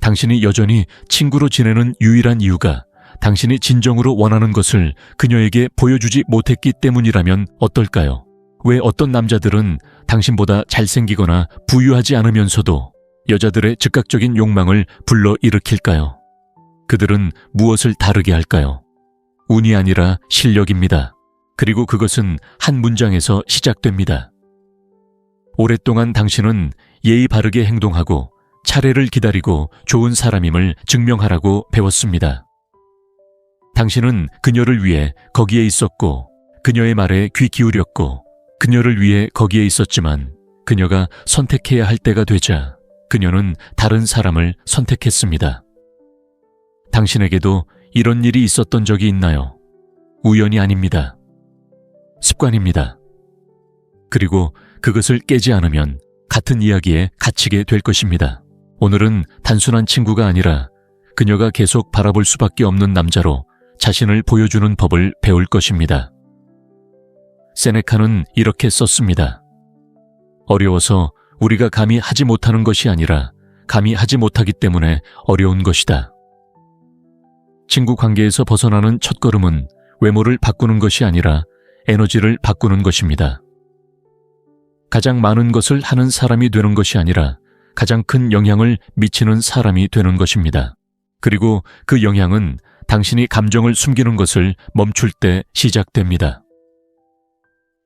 당신이 여전히 친구로 지내는 유일한 이유가 당신이 진정으로 원하는 것을 그녀에게 보여주지 못했기 때문이라면 어떨까요? 왜 어떤 남자들은 당신보다 잘생기거나 부유하지 않으면서도 여자들의 즉각적인 욕망을 불러일으킬까요? 그들은 무엇을 다르게 할까요? 운이 아니라 실력입니다. 그리고 그것은 한 문장에서 시작됩니다. 오랫동안 당신은 예의 바르게 행동하고 차례를 기다리고 좋은 사람임을 증명하라고 배웠습니다. 당신은 그녀를 위해 거기에 있었고 그녀의 말에 귀 기울였고 그녀를 위해 거기에 있었지만 그녀가 선택해야 할 때가 되자 그녀는 다른 사람을 선택했습니다. 당신에게도 이런 일이 있었던 적이 있나요? 우연이 아닙니다. 습관입니다. 그리고 그것을 깨지 않으면 같은 이야기에 갇히게 될 것입니다. 오늘은 단순한 친구가 아니라 그녀가 계속 바라볼 수밖에 없는 남자로 자신을 보여주는 법을 배울 것입니다. 세네카는 이렇게 썼습니다. 어려워서 우리가 감히 하지 못하는 것이 아니라 감히 하지 못하기 때문에 어려운 것이다. 친구 관계에서 벗어나는 첫걸음은 외모를 바꾸는 것이 아니라 에너지를 바꾸는 것입니다. 가장 많은 것을 하는 사람이 되는 것이 아니라 가장 큰 영향을 미치는 사람이 되는 것입니다. 그리고 그 영향은 당신이 감정을 숨기는 것을 멈출 때 시작됩니다.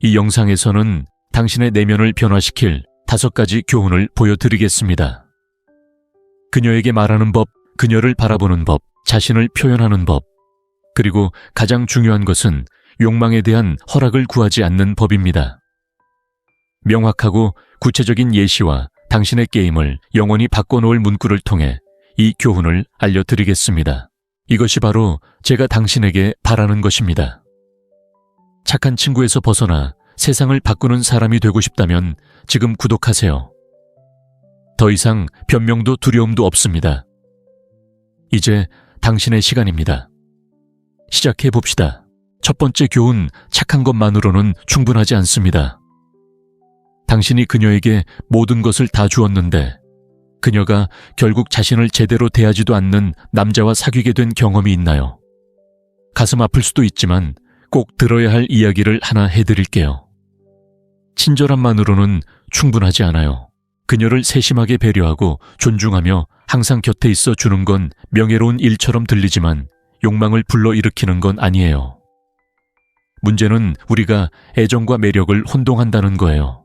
이 영상에서는 당신의 내면을 변화시킬 5가지 교훈을 보여드리겠습니다. 그녀에게 말하는 법, 그녀를 바라보는 법, 자신을 표현하는 법, 그리고 가장 중요한 것은 욕망에 대한 허락을 구하지 않는 법입니다. 명확하고 구체적인 예시와 당신의 게임을 영원히 바꿔놓을 문구를 통해 이 교훈을 알려드리겠습니다. 이것이 바로 제가 당신에게 바라는 것입니다. 착한 친구에서 벗어나 세상을 바꾸는 사람이 되고 싶다면 지금 구독하세요. 더 이상 변명도 두려움도 없습니다. 이제 당신의 시간입니다. 시작해 봅시다. 첫 번째 교훈, 착한 것만으로는 충분하지 않습니다. 당신이 그녀에게 모든 것을 다 주었는데 그녀가 결국 자신을 제대로 대하지도 않는 남자와 사귀게 된 경험이 있나요? 가슴 아플 수도 있지만 꼭 들어야 할 이야기를 하나 해드릴게요. 친절함만으로는 충분하지 않아요. 그녀를 세심하게 배려하고 존중하며 항상 곁에 있어 주는 건 명예로운 일처럼 들리지만 욕망을 불러일으키는 건 아니에요. 문제는 우리가 애정과 매력을 혼동한다는 거예요.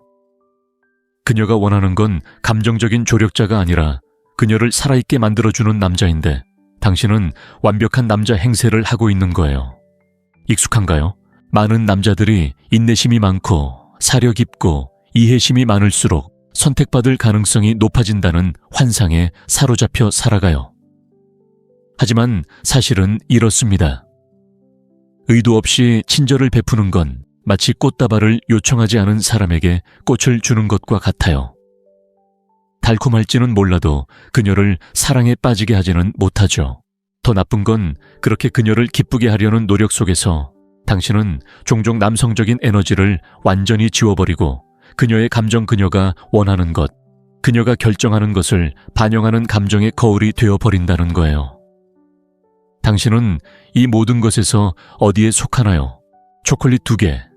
그녀가 원하는 건 감정적인 조력자가 아니라 그녀를 살아있게 만들어주는 남자인데 당신은 완벽한 남자 행세를 하고 있는 거예요. 익숙한가요? 많은 남자들이 인내심이 많고 사려 깊고 이해심이 많을수록 선택받을 가능성이 높아진다는 환상에 사로잡혀 살아가요. 하지만 사실은 이렇습니다. 의도 없이 친절을 베푸는 건 마치 꽃다발을 요청하지 않은 사람에게 꽃을 주는 것과 같아요. 달콤할지는 몰라도 그녀를 사랑에 빠지게 하지는 못하죠. 더 나쁜 건 그렇게 그녀를 기쁘게 하려는 노력 속에서 당신은 종종 남성적인 에너지를 완전히 지워버리고 그녀의 감정, 그녀가 원하는 것, 그녀가 결정하는 것을 반영하는 감정의 거울이 되어버린다는 거예요. 당신은 이 모든 것에서 어디에 속하나요? 초콜릿 2개,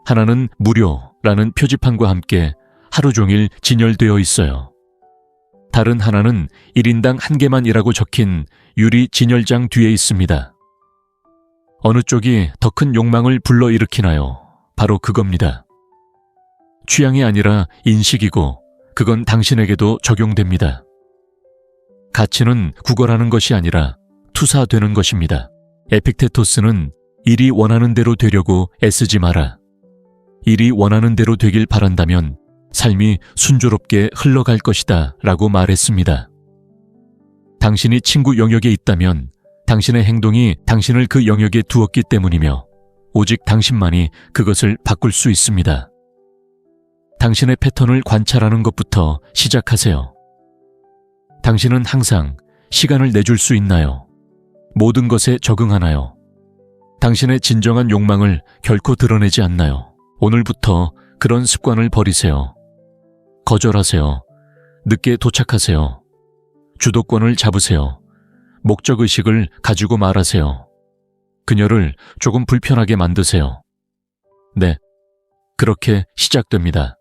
하나는 무료라는 표지판과 함께 하루 종일 진열되어 있어요. 다른 하나는 1인당 1개만이라고 적힌 유리 진열장 뒤에 있습니다. 어느 쪽이 더 큰 욕망을 불러일으키나요? 바로 그겁니다. 취향이 아니라 인식이고 그건 당신에게도 적용됩니다. 가치는 구걸하는 것이 아니라 투사되는 것입니다. 에픽테토스는 일이 원하는 대로 되려고 애쓰지 마라. 일이 원하는 대로 되길 바란다면 삶이 순조롭게 흘러갈 것이다 라고 말했습니다. 당신이 친구 영역에 있다면 당신의 행동이 당신을 그 영역에 두었기 때문이며 오직 당신만이 그것을 바꿀 수 있습니다. 당신의 패턴을 관찰하는 것부터 시작하세요. 당신은 항상 시간을 내줄 수 있나요? 모든 것에 적응하나요? 당신의 진정한 욕망을 결코 드러내지 않나요? 오늘부터 그런 습관을 버리세요. 거절하세요. 늦게 도착하세요. 주도권을 잡으세요. 목적의식을 가지고 말하세요. 그녀를 조금 불편하게 만드세요. 네, 그렇게 시작됩니다.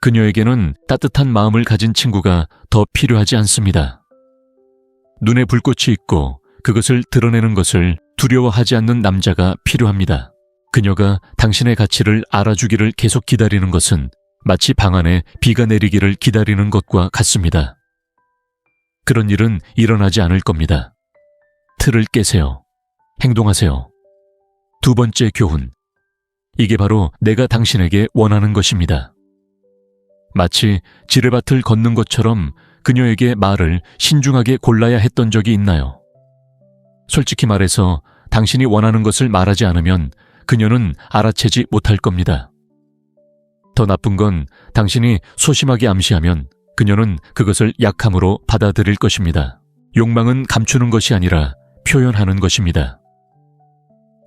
그녀에게는 따뜻한 마음을 가진 친구가 더 필요하지 않습니다. 눈에 불꽃이 있고 그것을 드러내는 것을 두려워하지 않는 남자가 필요합니다. 그녀가 당신의 가치를 알아주기를 계속 기다리는 것은 마치 방 안에 비가 내리기를 기다리는 것과 같습니다. 그런 일은 일어나지 않을 겁니다. 틀을 깨세요. 행동하세요. 두 번째 교훈. 이게 바로 내가 당신에게 원하는 것입니다. 마치 지뢰밭을 걷는 것처럼 그녀에게 말을 신중하게 골라야 했던 적이 있나요? 솔직히 말해서 당신이 원하는 것을 말하지 않으면 그녀는 알아채지 못할 겁니다. 더 나쁜 건 당신이 소심하게 암시하면 그녀는 그것을 약함으로 받아들일 것입니다. 욕망은 감추는 것이 아니라 표현하는 것입니다.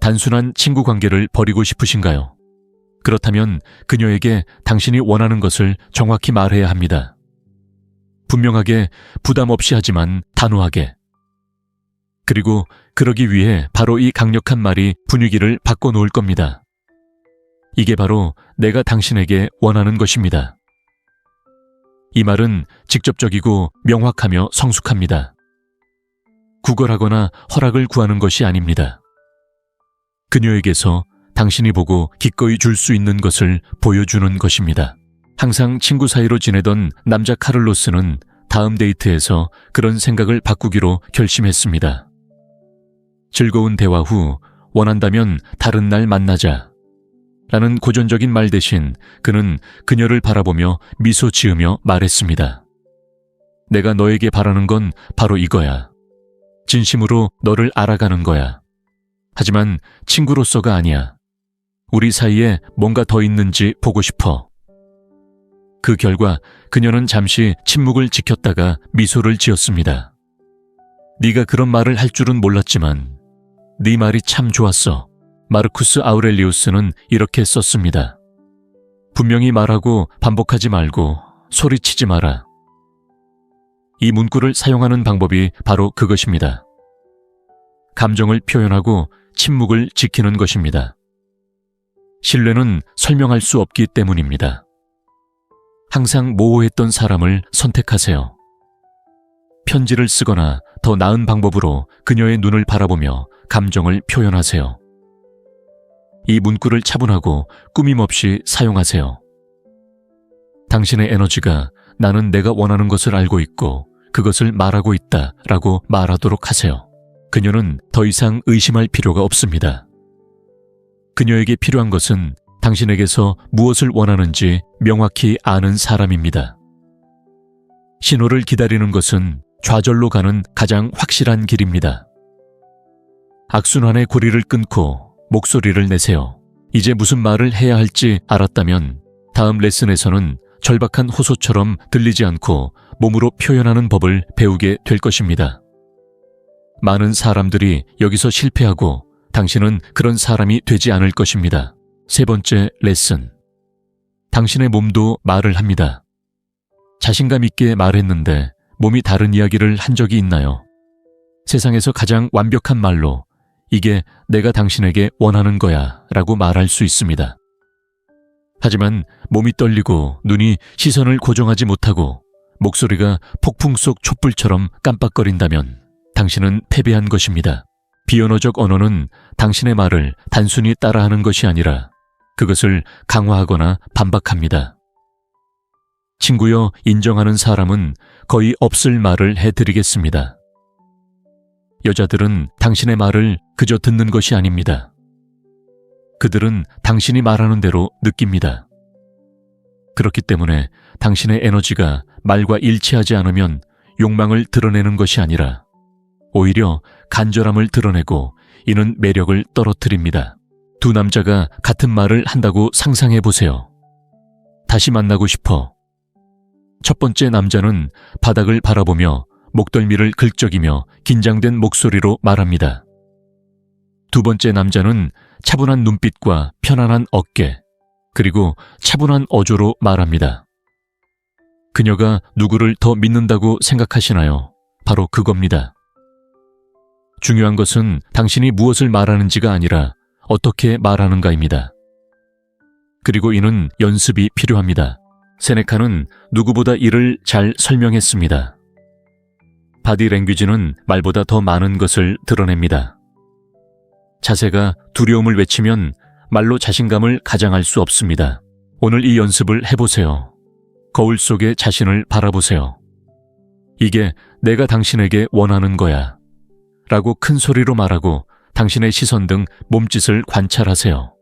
단순한 친구 관계를 버리고 싶으신가요? 그렇다면 그녀에게 당신이 원하는 것을 정확히 말해야 합니다. 분명하게, 부담 없이 하지만 단호하게. 그리고 그러기 위해 바로 이 강력한 말이 분위기를 바꿔놓을 겁니다. 이게 바로 내가 당신에게 원하는 것입니다. 이 말은 직접적이고 명확하며 성숙합니다. 구걸하거나 허락을 구하는 것이 아닙니다. 그녀에게서 당신이 보고 기꺼이 줄 수 있는 것을 보여주는 것입니다. 항상 친구 사이로 지내던 남자 카를로스는 다음 데이트에서 그런 생각을 바꾸기로 결심했습니다. 즐거운 대화 후 원한다면 다른 날 만나자 라는 고전적인 말 대신 그는 그녀를 바라보며 미소 지으며 말했습니다. 내가 너에게 바라는 건 바로 이거야. 진심으로 너를 알아가는 거야. 하지만 친구로서가 아니야. 우리 사이에 뭔가 더 있는지 보고 싶어. 그 결과 그녀는 잠시 침묵을 지켰다가 미소를 지었습니다. 네가 그런 말을 할 줄은 몰랐지만 네 말이 참 좋았어. 마르쿠스 아우렐리우스는 이렇게 썼습니다. 분명히 말하고 반복하지 말고 소리치지 마라. 이 문구를 사용하는 방법이 바로 그것입니다. 감정을 표현하고 침묵을 지키는 것입니다. 신뢰는 설명할 수 없기 때문입니다. 항상 모호했던 사람을 선택하세요. 편지를 쓰거나 더 나은 방법으로 그녀의 눈을 바라보며 감정을 표현하세요. 이 문구를 차분하고 꾸밈없이 사용하세요. 당신의 에너지가 나는 내가 원하는 것을 알고 있고 그것을 말하고 있다 라고 말하도록 하세요. 그녀는 더 이상 의심할 필요가 없습니다. 그녀에게 필요한 것은 당신에게서 무엇을 원하는지 명확히 아는 사람입니다. 신호를 기다리는 것은 좌절로 가는 가장 확실한 길입니다. 악순환의 고리를 끊고 목소리를 내세요. 이제 무슨 말을 해야 할지 알았다면 다음 레슨에서는 절박한 호소처럼 들리지 않고 몸으로 표현하는 법을 배우게 될 것입니다. 많은 사람들이 여기서 실패하고 당신은 그런 사람이 되지 않을 것입니다. 세 번째 레슨. 당신의 몸도 말을 합니다. 자신감 있게 말했는데 몸이 다른 이야기를 한 적이 있나요? 세상에서 가장 완벽한 말로 이게 내가 당신에게 원하는 거야 라고 말할 수 있습니다. 하지만 몸이 떨리고 눈이 시선을 고정하지 못하고 목소리가 폭풍 속 촛불처럼 깜빡거린다면 당신은 패배한 것입니다. 비언어적 언어는 당신의 말을 단순히 따라하는 것이 아니라 그것을 강화하거나 반박합니다. 친구여 인정하는 사람은 거의 없을 말을 해드리겠습니다. 여자들은 당신의 말을 그저 듣는 것이 아닙니다. 그들은 당신이 말하는 대로 느낍니다. 그렇기 때문에 당신의 에너지가 말과 일치하지 않으면 욕망을 드러내는 것이 아니라 오히려 간절함을 드러내고 이는 매력을 떨어뜨립니다. 두 남자가 같은 말을 한다고 상상해 보세요. 다시 만나고 싶어. 첫 번째 남자는 바닥을 바라보며 목덜미를 긁적이며 긴장된 목소리로 말합니다. 두 번째 남자는 차분한 눈빛과 편안한 어깨, 그리고 차분한 어조로 말합니다. 그녀가 누구를 더 믿는다고 생각하시나요? 바로 그겁니다. 중요한 것은 당신이 무엇을 말하는지가 아니라 어떻게 말하는가입니다. 그리고 이는 연습이 필요합니다. 세네카는 누구보다 이를 잘 설명했습니다. 바디랭귀지는 말보다 더 많은 것을 드러냅니다. 자세가 두려움을 외치면 말로 자신감을 가장할 수 없습니다. 오늘 이 연습을 해보세요. 거울 속에 자신을 바라보세요. 이게 내가 당신에게 원하는 거야. 라고 큰 소리로 말하고 당신의 시선 등 몸짓을 관찰하세요.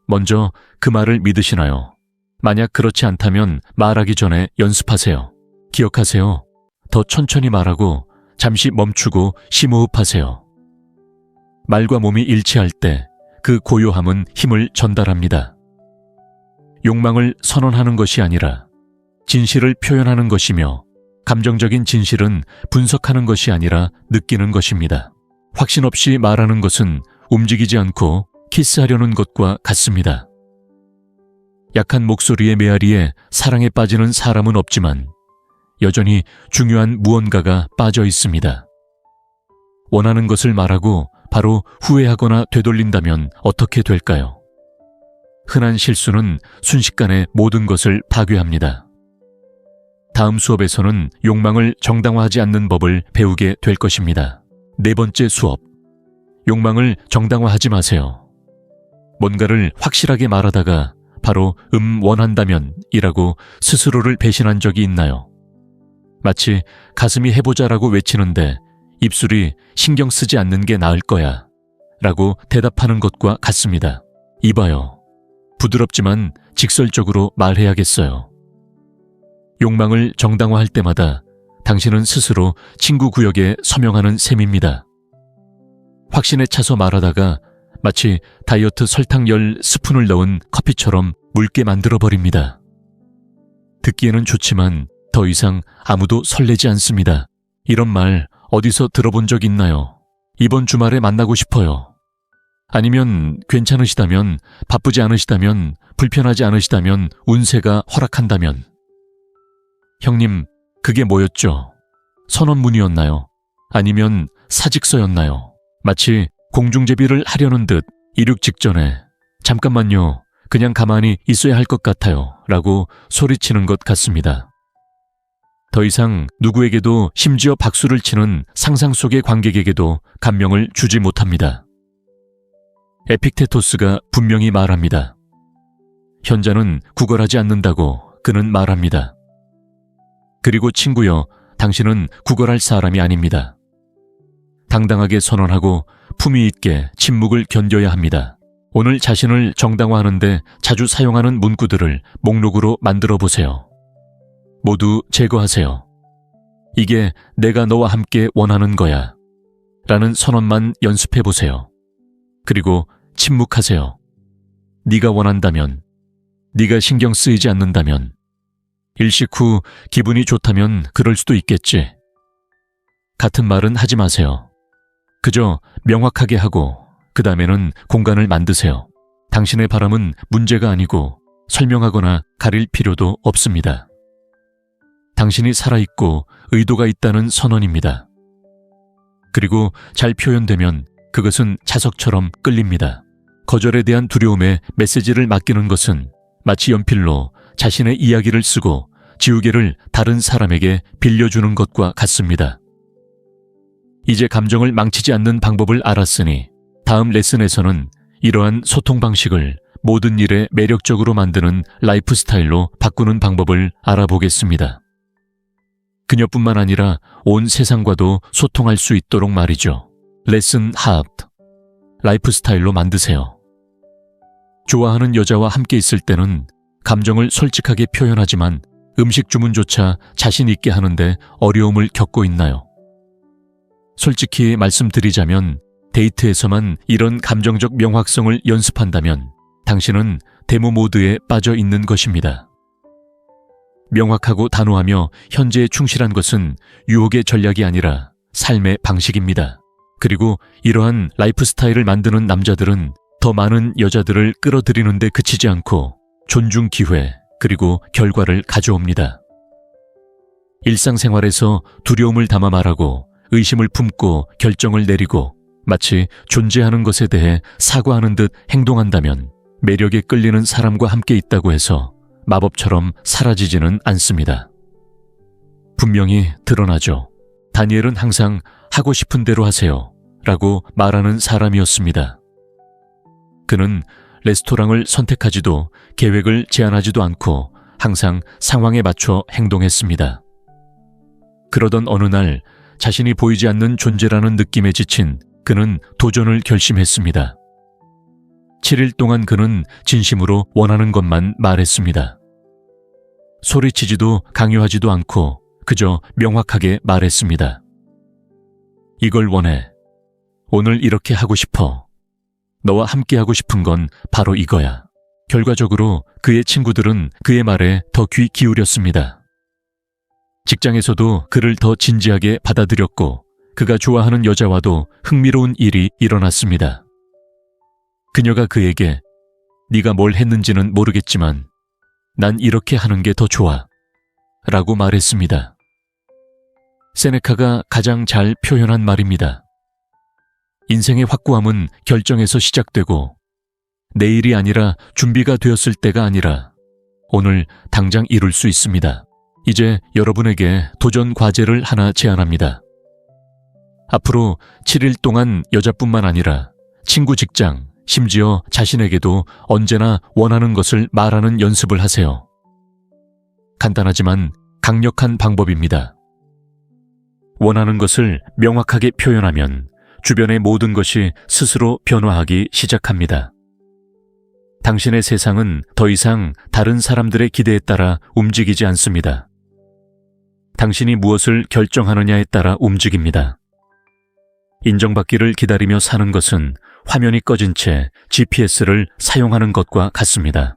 먼저 그 말을 믿으시나요? 만약 그렇지 않다면 말하기 전에 연습하세요. 기억하세요. 더 천천히 말하고 잠시 멈추고 심호흡하세요. 말과 몸이 일치할 때 그 고요함은 힘을 전달합니다. 욕망을 선언하는 것이 아니라 진실을 표현하는 것이며 감정적인 진실은 분석하는 것이 아니라 느끼는 것입니다. 확신 없이 말하는 것은 움직이지 않고 키스하려는 것과 같습니다. 약한 목소리의 메아리에 사랑에 빠지는 사람은 없지만 여전히 중요한 무언가가 빠져 있습니다. 원하는 것을 말하고 바로 후회하거나 되돌린다면 어떻게 될까요? 흔한 실수는 순식간에 모든 것을 파괴합니다. 다음 수업에서는 욕망을 정당화하지 않는 법을 배우게 될 것입니다. 4번째 수업. 욕망을 정당화하지 마세요. 뭔가를 확실하게 말하다가 바로 원한다면 이라고 스스로를 배신한 적이 있나요? 마치 가슴이 해보자라고 외치는데 입술이 신경 쓰지 않는 게 나을 거야 라고 대답하는 것과 같습니다. 이봐요. 부드럽지만 직설적으로 말해야겠어요. 욕망을 정당화할 때마다 당신은 스스로 친구 구역에 서명하는 셈입니다. 확신에 차서 말하다가 마치 다이어트 설탕 10스푼을 넣은 커피처럼 묽게 만들어버립니다. 듣기에는 좋지만 더 이상 아무도 설레지 않습니다. 이런 말 어디서 들어본 적 있나요? 이번 주말에 만나고 싶어요. 아니면 괜찮으시다면, 바쁘지 않으시다면, 불편하지 않으시다면, 운세가 허락한다면. 형님, 그게 뭐였죠? 선언문이었나요? 아니면 사직서였나요? 마치 공중제비를 하려는 듯 이륙 직전에 잠깐만요, 그냥 가만히 있어야 할 것 같아요 라고 소리치는 것 같습니다. 더 이상 누구에게도, 심지어 박수를 치는 상상 속의 관객에게도 감명을 주지 못합니다. 에픽테토스가 분명히 말합니다. 현자는 구걸하지 않는다고 그는 말합니다. 그리고 친구여, 당신은 구걸할 사람이 아닙니다. 당당하게 선언하고 품위 있게 침묵을 견뎌야 합니다. 오늘 자신을 정당화하는데 자주 사용하는 문구들을 목록으로 만들어 보세요. 모두 제거하세요. 이게 내가 너와 함께 원하는 거야 라는 선언만 연습해 보세요. 그리고 침묵하세요. 네가 원한다면, 네가 신경 쓰이지 않는다면, 일식 후 기분이 좋다면 그럴 수도 있겠지. 같은 말은 하지 마세요. 그저 명확하게 하고 그 다음에는 공간을 만드세요. 당신의 바람은 문제가 아니고 설명하거나 가릴 필요도 없습니다. 당신이 살아있고 의도가 있다는 선언입니다. 그리고 잘 표현되면 그것은 자석처럼 끌립니다. 거절에 대한 두려움에 메시지를 맡기는 것은 마치 연필로 자신의 이야기를 쓰고 지우개를 다른 사람에게 빌려주는 것과 같습니다. 이제 감정을 망치지 않는 방법을 알았으니 다음 레슨에서는 이러한 소통 방식을 모든 일에 매력적으로 만드는 라이프 스타일로 바꾸는 방법을 알아보겠습니다. 그녀뿐만 아니라 온 세상과도 소통할 수 있도록 말이죠. 레슨 합. 라이프 스타일로 만드세요. 좋아하는 여자와 함께 있을 때는 감정을 솔직하게 표현하지만 음식 주문조차 자신 있게 하는데 어려움을 겪고 있나요? 솔직히 말씀드리자면 데이트에서만 이런 감정적 명확성을 연습한다면 당신은 데모 모드에 빠져 있는 것입니다. 명확하고 단호하며 현재에 충실한 것은 유혹의 전략이 아니라 삶의 방식입니다. 그리고 이러한 라이프 스타일을 만드는 남자들은 더 많은 여자들을 끌어들이는 데 그치지 않고 존중 기회 그리고 결과를 가져옵니다. 일상생활에서 두려움을 담아 말하고 의심을 품고 결정을 내리고 마치 존재하는 것에 대해 사과하는 듯 행동한다면 매력에 끌리는 사람과 함께 있다고 해서 마법처럼 사라지지는 않습니다. 분명히 드러나죠. 다니엘은 항상 하고 싶은 대로 하세요 라고 말하는 사람이었습니다. 그는 레스토랑을 선택하지도 계획을 제안하지도 않고 항상 상황에 맞춰 행동했습니다. 그러던 어느 날 자신이 보이지 않는 존재라는 느낌에 지친 그는 도전을 결심했습니다. 7일 동안 그는 진심으로 원하는 것만 말했습니다. 소리치지도 강요하지도 않고 그저 명확하게 말했습니다. 이걸 원해. 오늘 이렇게 하고 싶어. 너와 함께 하고 싶은 건 바로 이거야. 결과적으로 그의 친구들은 그의 말에 더 귀 기울였습니다. 직장에서도 그를 더 진지하게 받아들였고 그가 좋아하는 여자와도 흥미로운 일이 일어났습니다. 그녀가 그에게 네가 뭘 했는지는 모르겠지만 난 이렇게 하는 게 더 좋아 라고 말했습니다. 세네카가 가장 잘 표현한 말입니다. 인생의 확고함은 결정에서 시작되고 내일이 아니라 준비가 되었을 때가 아니라 오늘 당장 이룰 수 있습니다. 이제 여러분에게 도전 과제를 하나 제안합니다. 앞으로 7일 동안 여자뿐만 아니라 친구, 직장, 심지어 자신에게도 언제나 원하는 것을 말하는 연습을 하세요. 간단하지만 강력한 방법입니다. 원하는 것을 명확하게 표현하면 주변의 모든 것이 스스로 변화하기 시작합니다. 당신의 세상은 더 이상 다른 사람들의 기대에 따라 움직이지 않습니다. 당신이 무엇을 결정하느냐에 따라 움직입니다. 인정받기를 기다리며 사는 것은 화면이 꺼진 채 GPS를 사용하는 것과 같습니다.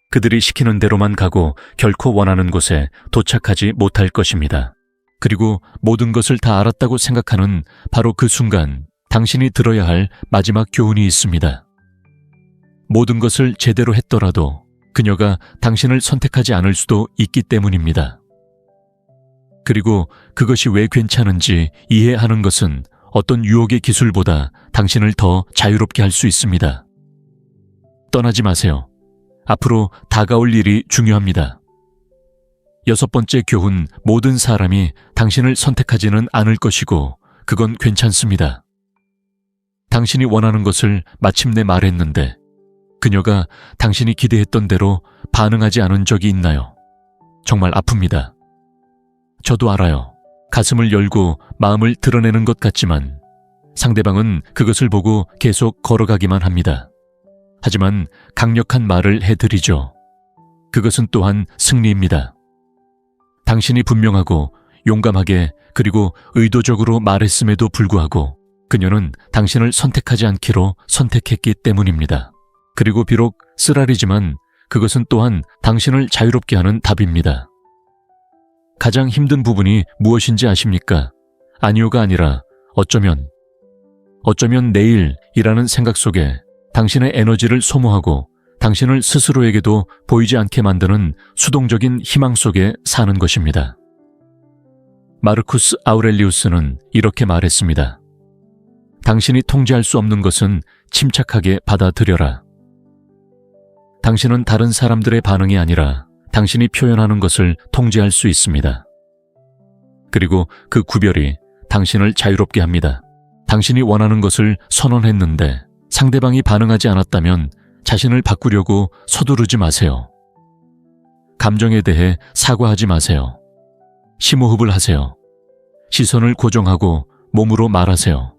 그들이 시키는 대로만 가고 결코 원하는 곳에 도착하지 못할 것입니다. 그리고 모든 것을 다 알았다고 생각하는 바로 그 순간 당신이 들어야 할 마지막 교훈이 있습니다. 모든 것을 제대로 했더라도 그녀가 당신을 선택하지 않을 수도 있기 때문입니다. 그리고 그것이 왜 괜찮은지 이해하는 것은 어떤 유혹의 기술보다 당신을 더 자유롭게 할 수 있습니다. 떠나지 마세요. 앞으로 다가올 일이 중요합니다. 6번째 교훈, 모든 사람이 당신을 선택하지는 않을 것이고 그건 괜찮습니다. 당신이 원하는 것을 마침내 말했는데 그녀가 당신이 기대했던 대로 반응하지 않은 적이 있나요? 정말 아픕니다. 저도 알아요. 가슴을 열고 마음을 드러내는 것 같지만 상대방은 그것을 보고 계속 걸어가기만 합니다. 하지만 강력한 말을 해드리죠. 그것은 또한 승리입니다. 당신이 분명하고 용감하게 그리고 의도적으로 말했음에도 불구하고 그녀는 당신을 선택하지 않기로 선택했기 때문입니다. 그리고 비록 쓰라리지만 그것은 또한 당신을 자유롭게 하는 답입니다. 가장 힘든 부분이 무엇인지 아십니까? 아니요가 아니라 어쩌면 내일이라는 생각 속에 당신의 에너지를 소모하고 당신을 스스로에게도 보이지 않게 만드는 수동적인 희망 속에 사는 것입니다. 마르쿠스 아우렐리우스는 이렇게 말했습니다. 당신이 통제할 수 없는 것은 침착하게 받아들여라. 당신은 다른 사람들의 반응이 아니라 당신이 표현하는 것을 통제할 수 있습니다. 그리고 그 구별이 당신을 자유롭게 합니다. 당신이 원하는 것을 선언했는데 상대방이 반응하지 않았다면 자신을 바꾸려고 서두르지 마세요. 감정에 대해 사과하지 마세요. 심호흡을 하세요. 시선을 고정하고 몸으로 말하세요.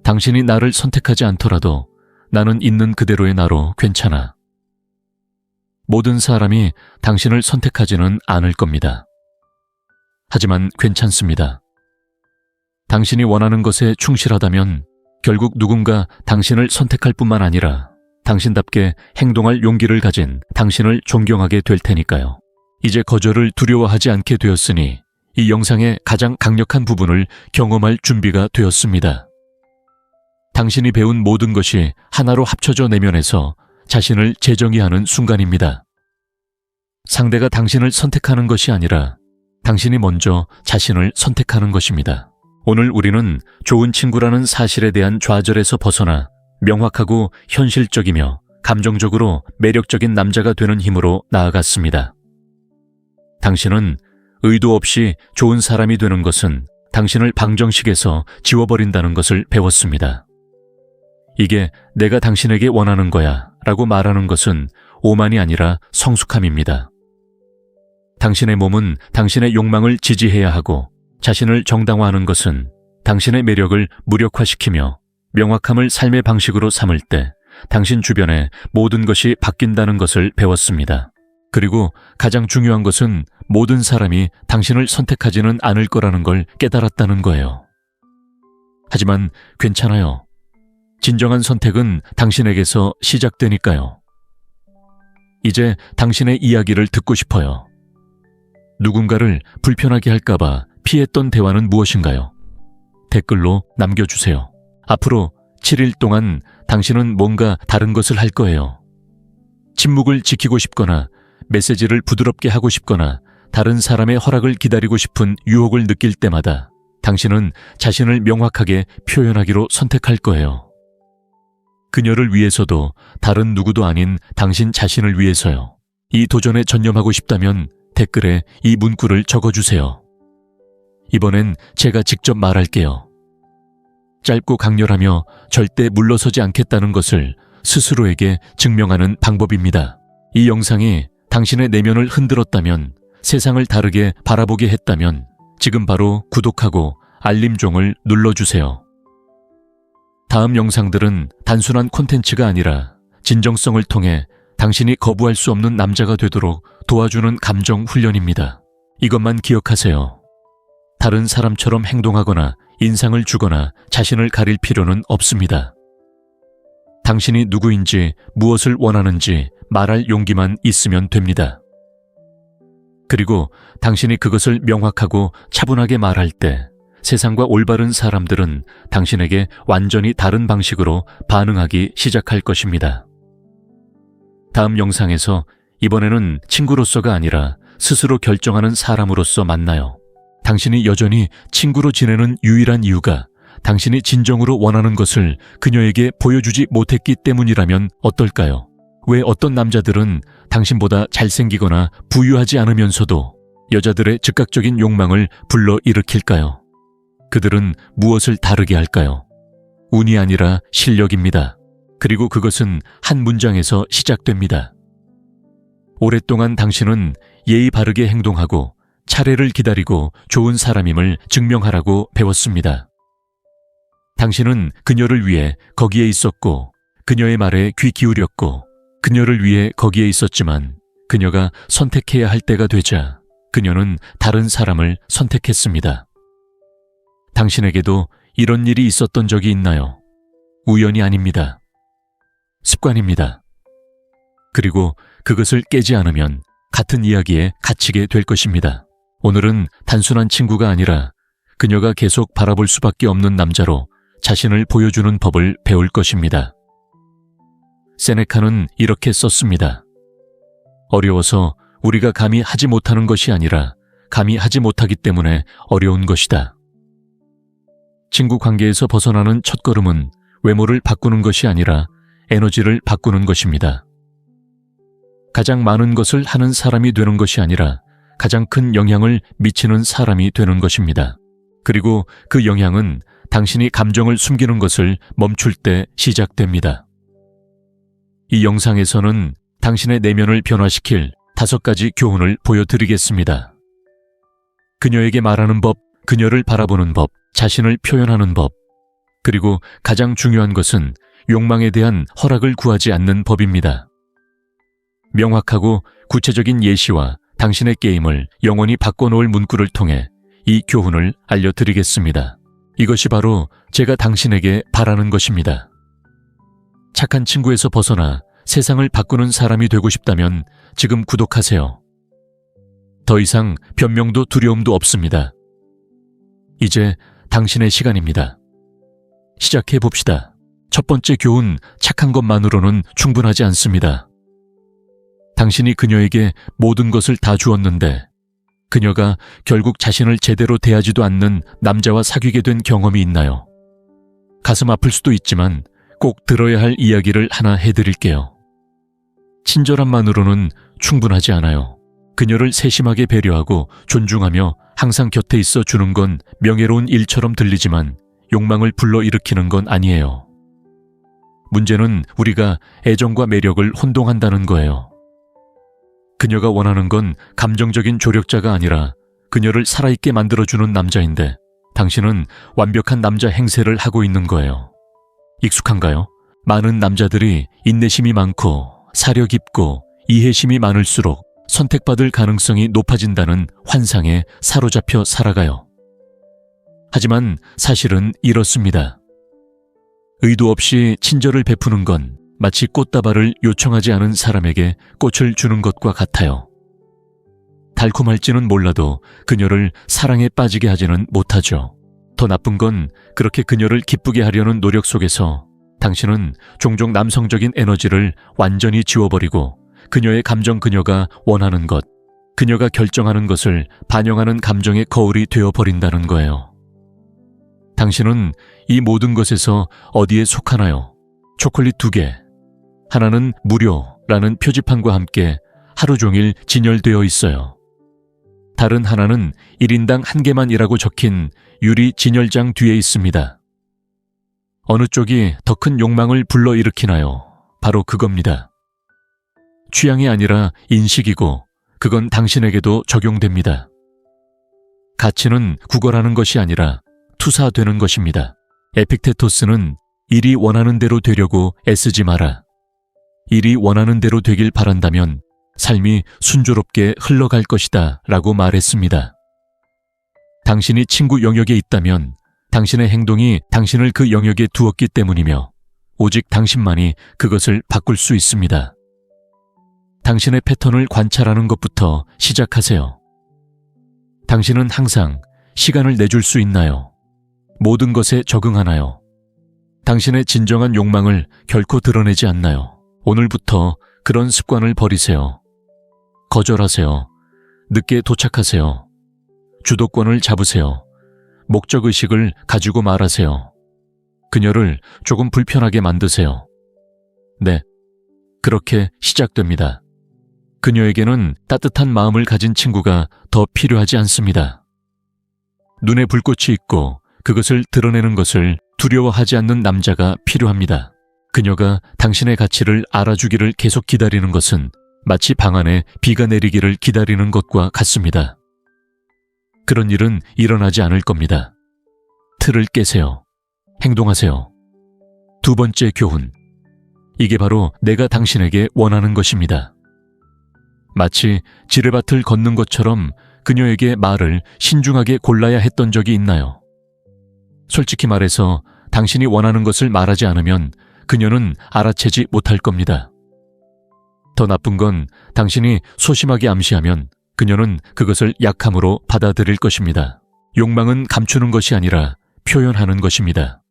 당신이 나를 선택하지 않더라도 나는 있는 그대로의 나로 괜찮아. 모든 사람이 당신을 선택하지는 않을 겁니다. 하지만 괜찮습니다. 당신이 원하는 것에 충실하다면 결국 누군가 당신을 선택할 뿐만 아니라 당신답게 행동할 용기를 가진 당신을 존경하게 될 테니까요. 이제 거절을 두려워하지 않게 되었으니 이 영상의 가장 강력한 부분을 경험할 준비가 되었습니다. 당신이 배운 모든 것이 하나로 합쳐져 내면에서 자신을 재정의하는 순간입니다. 상대가 당신을 선택하는 것이 아니라 당신이 먼저 자신을 선택하는 것입니다. 오늘 우리는 좋은 친구라는 사실에 대한 좌절에서 벗어나 명확하고 현실적이며 감정적으로 매력적인 남자가 되는 힘으로 나아갔습니다. 당신은 의도 없이 좋은 사람이 되는 것은 당신을 방정식에서 지워버린다는 것을 배웠습니다. 이게 내가 당신에게 원하는 거야 라고 말하는 것은 오만이 아니라 성숙함입니다. 당신의 몸은 당신의 욕망을 지지해야 하고 자신을 정당화하는 것은 당신의 매력을 무력화시키며 명확함을 삶의 방식으로 삼을 때 당신 주변의 모든 것이 바뀐다는 것을 배웠습니다. 그리고 가장 중요한 것은 모든 사람이 당신을 선택하지는 않을 거라는 걸 깨달았다는 거예요. 하지만 괜찮아요. 진정한 선택은 당신에게서 시작되니까요. 이제 당신의 이야기를 듣고 싶어요. 누군가를 불편하게 할까봐 피했던 대화는 무엇인가요? 댓글로 남겨주세요. 앞으로 7일 동안 당신은 뭔가 다른 것을 할 거예요. 침묵을 지키고 싶거나 메시지를 부드럽게 하고 싶거나 다른 사람의 허락을 기다리고 싶은 유혹을 느낄 때마다 당신은 자신을 명확하게 표현하기로 선택할 거예요. 그녀를 위해서도 다른 누구도 아닌 당신 자신을 위해서요. 이 도전에 전념하고 싶다면 댓글에 이 문구를 적어주세요. 이번엔 제가 직접 말할게요. 짧고 강렬하며 절대 물러서지 않겠다는 것을 스스로에게 증명하는 방법입니다. 이 영상이 당신의 내면을 흔들었다면, 세상을 다르게 바라보게 했다면 지금 바로 구독하고 알림종을 눌러주세요. 다음 영상들은 단순한 콘텐츠가 아니라 진정성을 통해 당신이 거부할 수 없는 남자가 되도록 도와주는 감정 훈련입니다. 이것만 기억하세요. 다른 사람처럼 행동하거나 인상을 주거나 자신을 가릴 필요는 없습니다. 당신이 누구인지, 무엇을 원하는지 말할 용기만 있으면 됩니다. 그리고 당신이 그것을 명확하고 차분하게 말할 때 세상과 올바른 사람들은 당신에게 완전히 다른 방식으로 반응하기 시작할 것입니다. 다음 영상에서 이번에는 친구로서가 아니라 스스로 결정하는 사람으로서 만나요. 당신이 여전히 친구로 지내는 유일한 이유가 당신이 진정으로 원하는 것을 그녀에게 보여주지 못했기 때문이라면 어떨까요? 왜 어떤 남자들은 당신보다 잘생기거나 부유하지 않으면서도 여자들의 즉각적인 욕망을 불러일으킬까요? 그들은 무엇을 다르게 할까요? 운이 아니라 실력입니다. 그리고 그것은 한 문장에서 시작됩니다. 오랫동안 당신은 예의 바르게 행동하고 차례를 기다리고 좋은 사람임을 증명하라고 배웠습니다. 당신은 그녀를 위해 거기에 있었고 그녀의 말에 귀 기울였고 그녀를 위해 거기에 있었지만 그녀가 선택해야 할 때가 되자 그녀는 다른 사람을 선택했습니다. 당신에게도 이런 일이 있었던 적이 있나요? 우연이 아닙니다. 습관입니다. 그리고 그것을 깨지 않으면 같은 이야기에 갇히게 될 것입니다. 오늘은 단순한 친구가 아니라 그녀가 계속 바라볼 수밖에 없는 남자로 자신을 보여주는 법을 배울 것입니다. 세네카는 이렇게 썼습니다. 어려워서 우리가 감히 하지 못하는 것이 아니라 감히 하지 못하기 때문에 어려운 것이다. 친구 관계에서 벗어나는 첫걸음은 외모를 바꾸는 것이 아니라 에너지를 바꾸는 것입니다. 가장 많은 것을 하는 사람이 되는 것이 아니라 가장 큰 영향을 미치는 사람이 되는 것입니다. 그리고 그 영향은 당신이 감정을 숨기는 것을 멈출 때 시작됩니다. 이 영상에서는 당신의 내면을 변화시킬 5가지 교훈을 보여드리겠습니다. 그녀에게 말하는 법, 그녀를 바라보는 법, 자신을 표현하는 법, 그리고 가장 중요한 것은 욕망에 대한 허락을 구하지 않는 법입니다. 명확하고 구체적인 예시와 당신의 게임을 영원히 바꿔놓을 문구를 통해 이 교훈을 알려드리겠습니다. 이것이 바로 제가 당신에게 바라는 것입니다. 착한 친구에서 벗어나 세상을 바꾸는 사람이 되고 싶다면 지금 구독하세요. 더 이상 변명도 두려움도 없습니다. 이제 당신의 시간입니다. 시작해 봅시다. 첫 번째 교훈, 착한 것만으로는 충분하지 않습니다. 당신이 그녀에게 모든 것을 다 주었는데 그녀가 결국 자신을 제대로 대하지도 않는 남자와 사귀게 된 경험이 있나요? 가슴 아플 수도 있지만 꼭 들어야 할 이야기를 하나 해드릴게요. 친절함만으로는 충분하지 않아요. 그녀를 세심하게 배려하고 존중하며 항상 곁에 있어 주는 건 명예로운 일처럼 들리지만 욕망을 불러일으키는 건 아니에요. 문제는 우리가 애정과 매력을 혼동한다는 거예요. 그녀가 원하는 건 감정적인 조력자가 아니라 그녀를 살아있게 만들어주는 남자인데 당신은 완벽한 남자 행세를 하고 있는 거예요. 익숙한가요? 많은 남자들이 인내심이 많고 사려 깊고 이해심이 많을수록 선택받을 가능성이 높아진다는 환상에 사로잡혀 살아가요. 하지만 사실은 이렇습니다. 의도 없이 친절을 베푸는 건 마치 꽃다발을 요청하지 않은 사람에게 꽃을 주는 것과 같아요. 달콤할지는 몰라도 그녀를 사랑에 빠지게 하지는 못하죠. 더 나쁜 건 그렇게 그녀를 기쁘게 하려는 노력 속에서 당신은 종종 남성적인 에너지를 완전히 지워버리고 그녀의 감정, 그녀가 원하는 것, 그녀가 결정하는 것을 반영하는 감정의 거울이 되어버린다는 거예요. 당신은 이 모든 것에서 어디에 속하나요? 초콜릿 2개, 하나는 무료라는 표지판과 함께 하루 종일 진열되어 있어요. 다른 하나는 1인당 1개만이라고 적힌 유리 진열장 뒤에 있습니다. 어느 쪽이 더 큰 욕망을 불러일으키나요? 바로 그겁니다. 취향이 아니라 인식이고 그건 당신에게도 적용됩니다. 가치는 구걸하는 것이 아니라 투사되는 것입니다. 에픽테토스는 일이 원하는 대로 되려고 애쓰지 마라. 일이 원하는 대로 되길 바란다면 삶이 순조롭게 흘러갈 것이다 라고 말했습니다. 당신이 친구 영역에 있다면 당신의 행동이 당신을 그 영역에 두었기 때문이며 오직 당신만이 그것을 바꿀 수 있습니다. 당신의 패턴을 관찰하는 것부터 시작하세요. 당신은 항상 시간을 내줄 수 있나요? 모든 것에 적응하나요? 당신의 진정한 욕망을 결코 드러내지 않나요? 오늘부터 그런 습관을 버리세요. 거절하세요. 늦게 도착하세요. 주도권을 잡으세요. 목적의식을 가지고 말하세요. 그녀를 조금 불편하게 만드세요. 네, 그렇게 시작됩니다. 그녀에게는 따뜻한 마음을 가진 친구가 더 필요하지 않습니다. 눈에 불꽃이 있고 그것을 드러내는 것을 두려워하지 않는 남자가 필요합니다. 그녀가 당신의 가치를 알아주기를 계속 기다리는 것은 마치 방 안에 비가 내리기를 기다리는 것과 같습니다. 그런 일은 일어나지 않을 겁니다. 틀을 깨세요. 행동하세요. 2번째 교훈. 이게 바로 내가 당신에게 원하는 것입니다. 마치 지뢰밭을 걷는 것처럼 그녀에게 말을 신중하게 골라야 했던 적이 있나요? 솔직히 말해서 당신이 원하는 것을 말하지 않으면 그녀는 알아채지 못할 겁니다. 더 나쁜 건 당신이 소심하게 암시하면 그녀는 그것을 약함으로 받아들일 것입니다. 욕망은 감추는 것이 아니라 표현하는 것입니다.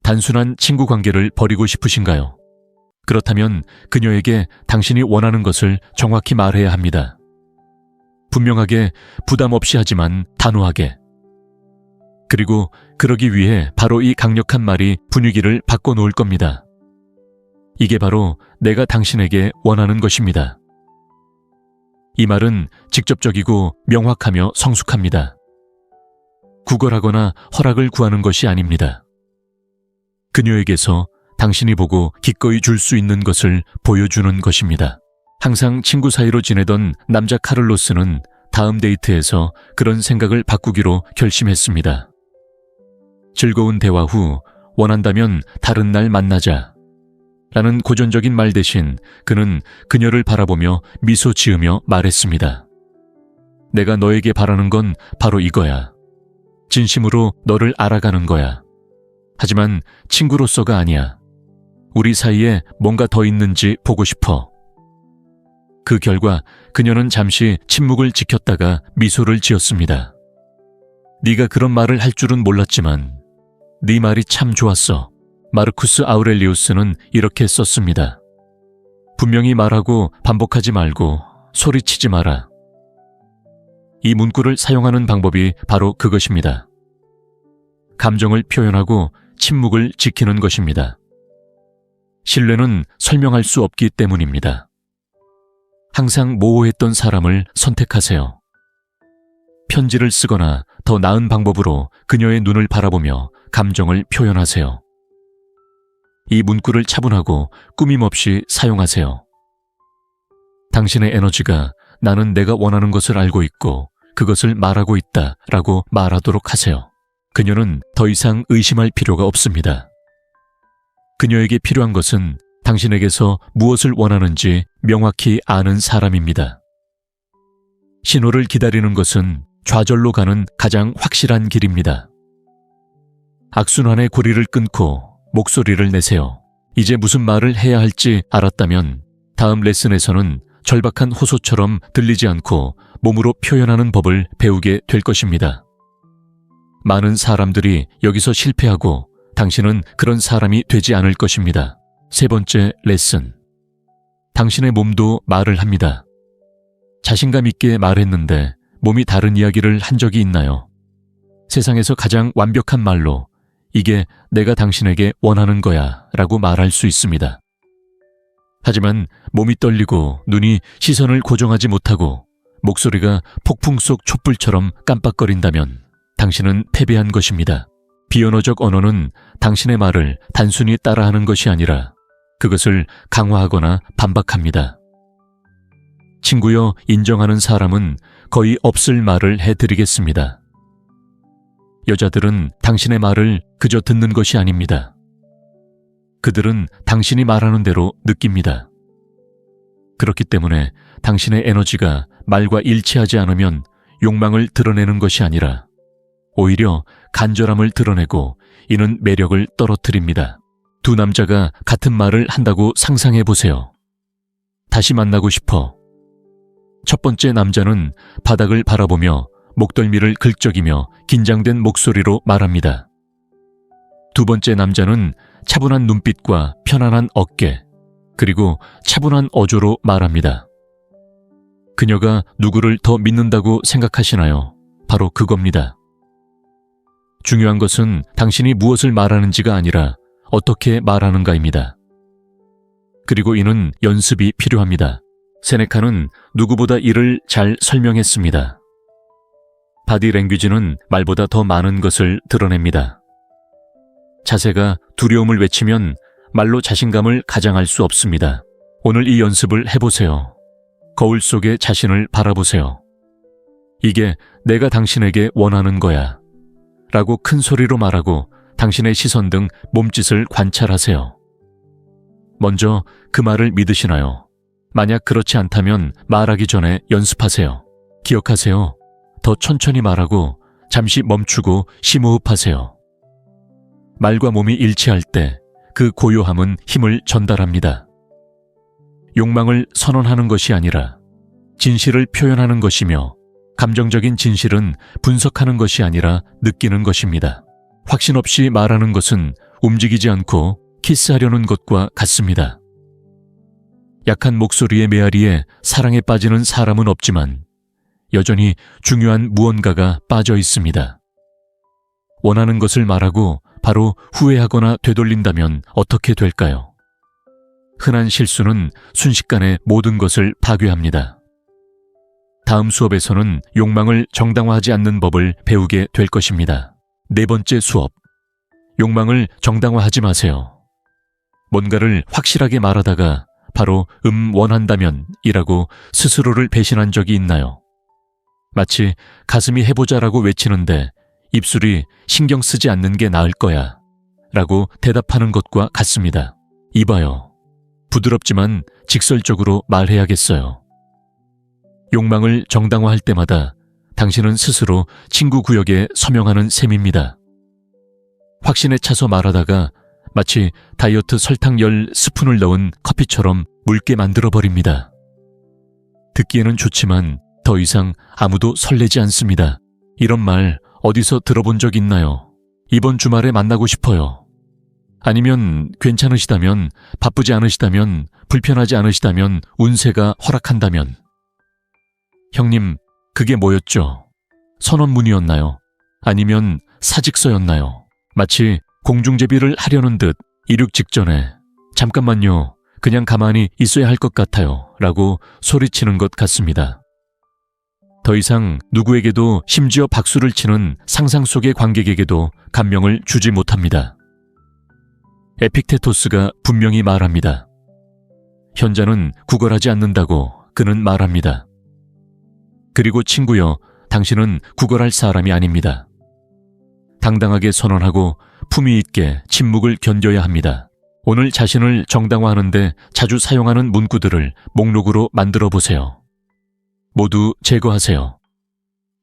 단순한 친구 관계를 버리고 싶으신가요? 그렇다면 그녀에게 당신이 원하는 것을 정확히 말해야 합니다. 분명하게, 부담 없이 하지만 단호하게. 그리고 그러기 위해 바로 이 강력한 말이 분위기를 바꿔놓을 겁니다. 이게 바로 내가 당신에게 원하는 것입니다. 이 말은 직접적이고 명확하며 성숙합니다. 구걸하거나 허락을 구하는 것이 아닙니다. 그녀에게서 당신이 보고 기꺼이 줄 수 있는 것을 보여주는 것입니다. 항상 친구 사이로 지내던 남자 카를로스는 다음 데이트에서 그런 생각을 바꾸기로 결심했습니다. 즐거운 대화 후 원한다면 다른 날 만나자 라는 고전적인 말 대신 그는 그녀를 바라보며 미소 지으며 말했습니다. 내가 너에게 바라는 건 바로 이거야. 진심으로 너를 알아가는 거야. 하지만 친구로서가 아니야. 우리 사이에 뭔가 더 있는지 보고 싶어. 그 결과 그녀는 잠시 침묵을 지켰다가 미소를 지었습니다. 네가 그런 말을 할 줄은 몰랐지만 네 말이 참 좋았어. 마르쿠스 아우렐리우스는 이렇게 썼습니다. 분명히 말하고 반복하지 말고 소리치지 마라. 이 문구를 사용하는 방법이 바로 그것입니다. 감정을 표현하고 침묵을 지키는 것입니다. 신뢰는 설명할 수 없기 때문입니다. 항상 모호했던 사람을 선택하세요. 편지를 쓰거나 더 나은 방법으로 그녀의 눈을 바라보며 감정을 표현하세요. 이 문구를 차분하고 꾸밈없이 사용하세요. 당신의 에너지가 나는 내가 원하는 것을 알고 있고 그것을 말하고 있다 라고 말하도록 하세요. 그녀는 더 이상 의심할 필요가 없습니다. 그녀에게 필요한 것은 당신에게서 무엇을 원하는지 명확히 아는 사람입니다. 신호를 기다리는 것은 좌절로 가는 가장 확실한 길입니다. 악순환의 고리를 끊고 목소리를 내세요. 이제 무슨 말을 해야 할지 알았다면 다음 레슨에서는 절박한 호소처럼 들리지 않고 몸으로 표현하는 법을 배우게 될 것입니다. 많은 사람들이 여기서 실패하고 당신은 그런 사람이 되지 않을 것입니다. 세 번째 레슨. 당신의 몸도 말을 합니다. 자신감 있게 말했는데 몸이 다른 이야기를 한 적이 있나요? 세상에서 가장 완벽한 말로 이게 내가 당신에게 원하는 거야 라고 말할 수 있습니다. 하지만 몸이 떨리고 눈이 시선을 고정하지 못하고 목소리가 폭풍 속 촛불처럼 깜빡거린다면 당신은 패배한 것입니다. 비언어적 언어는 당신의 말을 단순히 따라하는 것이 아니라 그것을 강화하거나 반박합니다. 친구여, 인정하는 사람은 거의 없을 말을 해드리겠습니다. 여자들은 당신의 말을 그저 듣는 것이 아닙니다. 그들은 당신이 말하는 대로 느낍니다. 그렇기 때문에 당신의 에너지가 말과 일치하지 않으면 욕망을 드러내는 것이 아니라 오히려 간절함을 드러내고 이는 매력을 떨어뜨립니다. 두 남자가 같은 말을 한다고 상상해 보세요. 다시 만나고 싶어. 첫 번째 남자는 바닥을 바라보며 목덜미를 긁적이며 긴장된 목소리로 말합니다. 두 번째 남자는 차분한 눈빛과 편안한 어깨, 그리고 차분한 어조로 말합니다. 그녀가 누구를 더 믿는다고 생각하시나요? 바로 그겁니다. 중요한 것은 당신이 무엇을 말하는지가 아니라 어떻게 말하는가입니다. 그리고 이는 연습이 필요합니다. 세네카는 누구보다 이를 잘 설명했습니다. 바디 랭귀지는 말보다 더 많은 것을 드러냅니다. 자세가 두려움을 외치면 말로 자신감을 가장할 수 없습니다. 오늘 이 연습을 해보세요. 거울 속에 자신을 바라보세요. 이게 내가 당신에게 원하는 거야 라고 큰 소리로 말하고 당신의 시선 등 몸짓을 관찰하세요. 먼저 그 말을 믿으시나요? 만약 그렇지 않다면 말하기 전에 연습하세요. 기억하세요. 더 천천히 말하고 잠시 멈추고 심호흡하세요. 말과 몸이 일치할 때 그 고요함은 힘을 전달합니다. 욕망을 선언하는 것이 아니라 진실을 표현하는 것이며 감정적인 진실은 분석하는 것이 아니라 느끼는 것입니다. 확신 없이 말하는 것은 움직이지 않고 키스하려는 것과 같습니다. 약한 목소리의 메아리에 사랑에 빠지는 사람은 없지만 여전히 중요한 무언가가 빠져 있습니다. 원하는 것을 말하고 바로 후회하거나 되돌린다면 어떻게 될까요? 흔한 실수는 순식간에 모든 것을 파괴합니다. 다음 수업에서는 욕망을 정당화하지 않는 법을 배우게 될 것입니다. 네 번째 수업. 욕망을 정당화하지 마세요. 뭔가를 확실하게 말하다가 바로 원한다면 이라고 스스로를 배신한 적이 있나요? 마치 가슴이 해보자라고 외치는데 입술이 신경 쓰지 않는 게 나을 거야 라고 대답하는 것과 같습니다. 이봐요. 부드럽지만 직설적으로 말해야겠어요. 욕망을 정당화할 때마다 당신은 스스로 친구 구역에 서명하는 셈입니다. 확신에 차서 말하다가 마치 다이어트 설탕 10스푼을 넣은 커피처럼 묽게 만들어버립니다. 듣기에는 좋지만 더 이상 아무도 설레지 않습니다. 이런 말 어디서 들어본 적 있나요? 이번 주말에 만나고 싶어요. 아니면 괜찮으시다면, 바쁘지 않으시다면, 불편하지 않으시다면, 운세가 허락한다면. 형님, 그게 뭐였죠? 선언문이었나요? 아니면 사직서였나요? 마치 공중제비를 하려는 듯 이륙 직전에 잠깐만요, 그냥 가만히 있어야 할 것 같아요 라고 소리치는 것 같습니다. 더 이상 누구에게도, 심지어 박수를 치는 상상 속의 관객에게도 감명을 주지 못합니다. 에픽테토스가 분명히 말합니다. 현자는 구걸하지 않는다고 그는 말합니다. 그리고 친구여, 당신은 구걸할 사람이 아닙니다. 당당하게 선언하고 품위 있게 침묵을 견뎌야 합니다. 오늘 자신을 정당화하는데 자주 사용하는 문구들을 목록으로 만들어 보세요. 모두 제거하세요.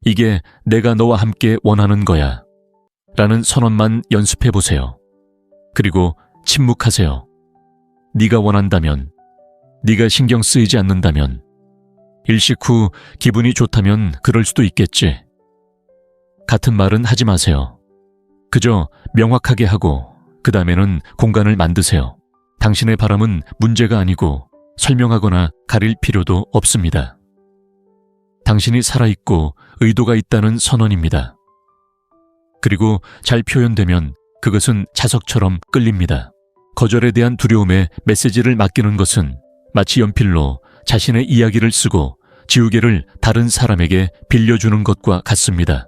이게 내가 너와 함께 원하는 거야 라는 선언만 연습해 보세요. 그리고 침묵하세요. 네가 원한다면, 네가 신경 쓰이지 않는다면, 일식 후 기분이 좋다면 그럴 수도 있겠지. 같은 말은 하지 마세요. 그저 명확하게 하고 그 다음에는 공간을 만드세요. 당신의 바람은 문제가 아니고 설명하거나 가릴 필요도 없습니다. 당신이 살아있고 의도가 있다는 선언입니다. 그리고 잘 표현되면 그것은 자석처럼 끌립니다. 거절에 대한 두려움에 메시지를 맡기는 것은 마치 연필로 자신의 이야기를 쓰고 지우개를 다른 사람에게 빌려주는 것과 같습니다.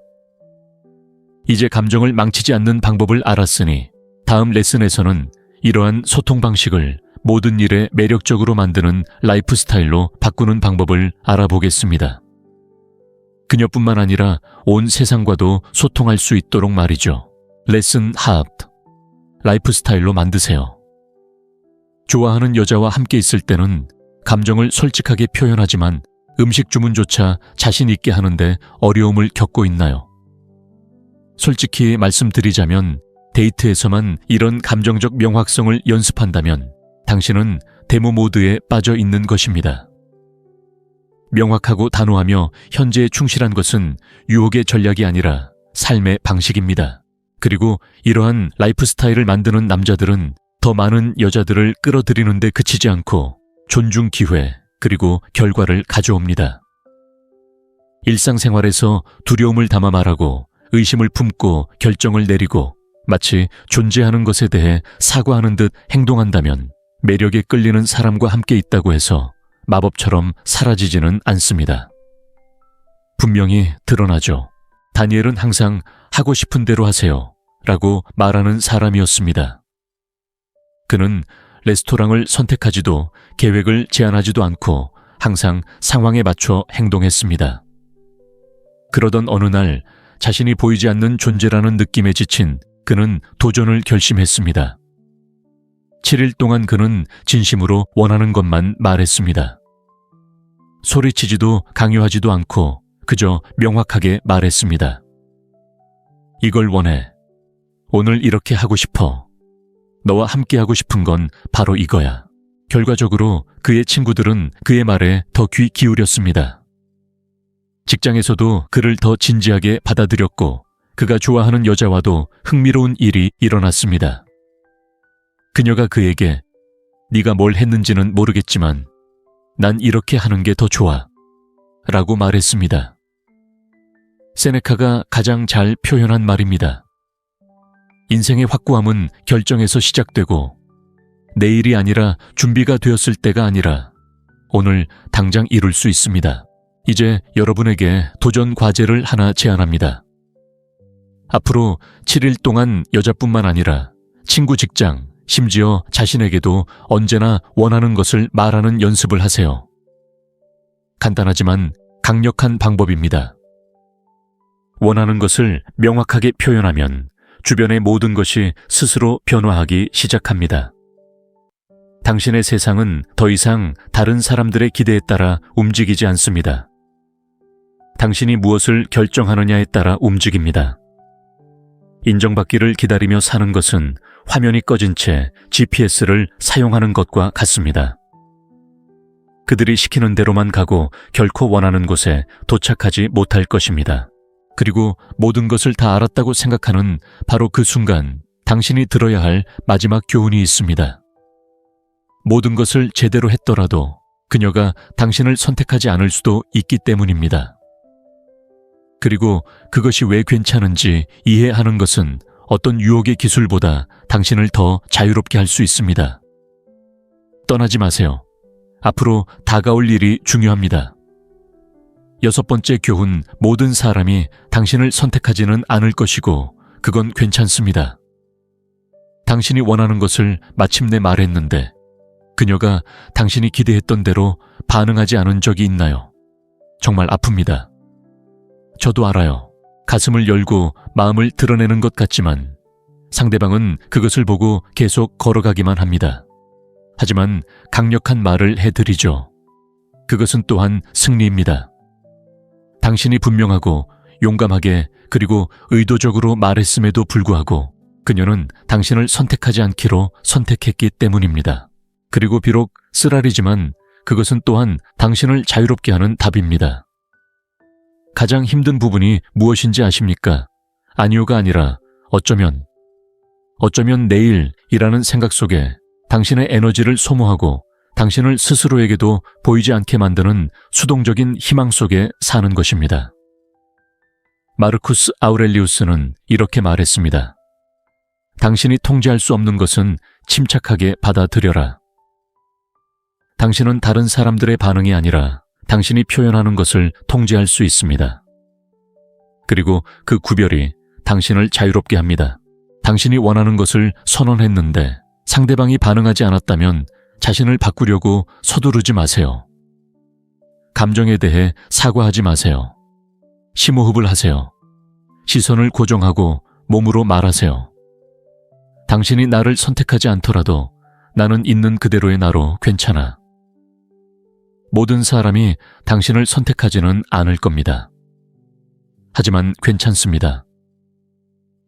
이제 감정을 망치지 않는 방법을 알았으니 다음 레슨에서는 이러한 소통 방식을 모든 일에 매력적으로 만드는 라이프 스타일로 바꾸는 방법을 알아보겠습니다. 그녀뿐만 아니라 온 세상과도 소통할 수 있도록 말이죠. 레슨 합, 라이프 스타일로 만드세요. 좋아하는 여자와 함께 있을 때는 감정을 솔직하게 표현하지만 음식 주문조차 자신 있게 하는데 어려움을 겪고 있나요? 솔직히 말씀드리자면 데이트에서만 이런 감정적 명확성을 연습한다면 당신은 데모 모드에 빠져 있는 것입니다. 명확하고 단호하며 현재에 충실한 것은 유혹의 전략이 아니라 삶의 방식입니다. 그리고 이러한 라이프 스타일을 만드는 남자들은 더 많은 여자들을 끌어들이는 데 그치지 않고 존중 기회 그리고 결과를 가져옵니다. 일상생활에서 두려움을 담아 말하고 의심을 품고 결정을 내리고 마치 존재하는 것에 대해 사과하는 듯 행동한다면 매력에 끌리는 사람과 함께 있다고 해서 마법처럼 사라지지는 않습니다. 분명히 드러나죠. 다니엘은 항상 하고 싶은 대로 하세요 라고 말하는 사람이었습니다. 그는 레스토랑을 선택하지도 계획을 제안하지도 않고 항상 상황에 맞춰 행동했습니다. 그러던 어느 날 자신이 보이지 않는 존재라는 느낌에 지친 그는 도전을 결심했습니다. 7일 동안 그는 진심으로 원하는 것만 말했습니다. 소리치지도 강요하지도 않고 그저 명확하게 말했습니다. 이걸 원해. 오늘 이렇게 하고 싶어. 너와 함께 하고 싶은 건 바로 이거야. 결과적으로 그의 친구들은 그의 말에 더 귀 기울였습니다. 직장에서도 그를 더 진지하게 받아들였고 그가 좋아하는 여자와도 흥미로운 일이 일어났습니다. 그녀가 그에게 네가 뭘 했는지는 모르겠지만 난 이렇게 하는 게 더 좋아 라고 말했습니다. 세네카가 가장 잘 표현한 말입니다. 인생의 확고함은 결정에서 시작되고 내일이 아니라 준비가 되었을 때가 아니라 오늘 당장 이룰 수 있습니다. 이제 여러분에게 도전 과제를 하나 제안합니다. 앞으로 7일 동안 여자뿐만 아니라 친구, 직장, 심지어 자신에게도 언제나 원하는 것을 말하는 연습을 하세요. 간단하지만 강력한 방법입니다. 원하는 것을 명확하게 표현하면 주변의 모든 것이 스스로 변화하기 시작합니다. 당신의 세상은 더 이상 다른 사람들의 기대에 따라 움직이지 않습니다. 당신이 무엇을 결정하느냐에 따라 움직입니다. 인정받기를 기다리며 사는 것은 화면이 꺼진 채 GPS를 사용하는 것과 같습니다. 그들이 시키는 대로만 가고 결코 원하는 곳에 도착하지 못할 것입니다. 그리고 모든 것을 다 알았다고 생각하는 바로 그 순간 당신이 들어야 할 마지막 교훈이 있습니다. 모든 것을 제대로 했더라도 그녀가 당신을 선택하지 않을 수도 있기 때문입니다. 그리고 그것이 왜 괜찮은지 이해하는 것은 어떤 유혹의 기술보다 당신을 더 자유롭게 할 수 있습니다. 떠나지 마세요. 앞으로 다가올 일이 중요합니다. 6번째 교훈, 모든 사람이 당신을 선택하지는 않을 것이고 그건 괜찮습니다. 당신이 원하는 것을 마침내 말했는데 그녀가 당신이 기대했던 대로 반응하지 않은 적이 있나요? 정말 아픕니다. 저도 알아요. 가슴을 열고 마음을 드러내는 것 같지만 상대방은 그것을 보고 계속 걸어가기만 합니다. 하지만 강력한 말을 해드리죠. 그것은 또한 승리입니다. 당신이 분명하고 용감하게 그리고 의도적으로 말했음에도 불구하고 그녀는 당신을 선택하지 않기로 선택했기 때문입니다. 그리고 비록 쓰라리지만 그것은 또한 당신을 자유롭게 하는 답입니다. 가장 힘든 부분이 무엇인지 아십니까? 아니요가 아니라 어쩌면 내일이라는 생각 속에 당신의 에너지를 소모하고 당신을 스스로에게도 보이지 않게 만드는 수동적인 희망 속에 사는 것입니다. 마르쿠스 아우렐리우스는 이렇게 말했습니다. 당신이 통제할 수 없는 것은 침착하게 받아들여라. 당신은 다른 사람들의 반응이 아니라 당신이 표현하는 것을 통제할 수 있습니다. 그리고 그 구별이 당신을 자유롭게 합니다. 당신이 원하는 것을 선언했는데 상대방이 반응하지 않았다면 자신을 바꾸려고 서두르지 마세요. 감정에 대해 사과하지 마세요. 심호흡을 하세요. 시선을 고정하고 몸으로 말하세요. 당신이 나를 선택하지 않더라도 나는 있는 그대로의 나로 괜찮아. 모든 사람이 당신을 선택하지는 않을 겁니다. 하지만 괜찮습니다.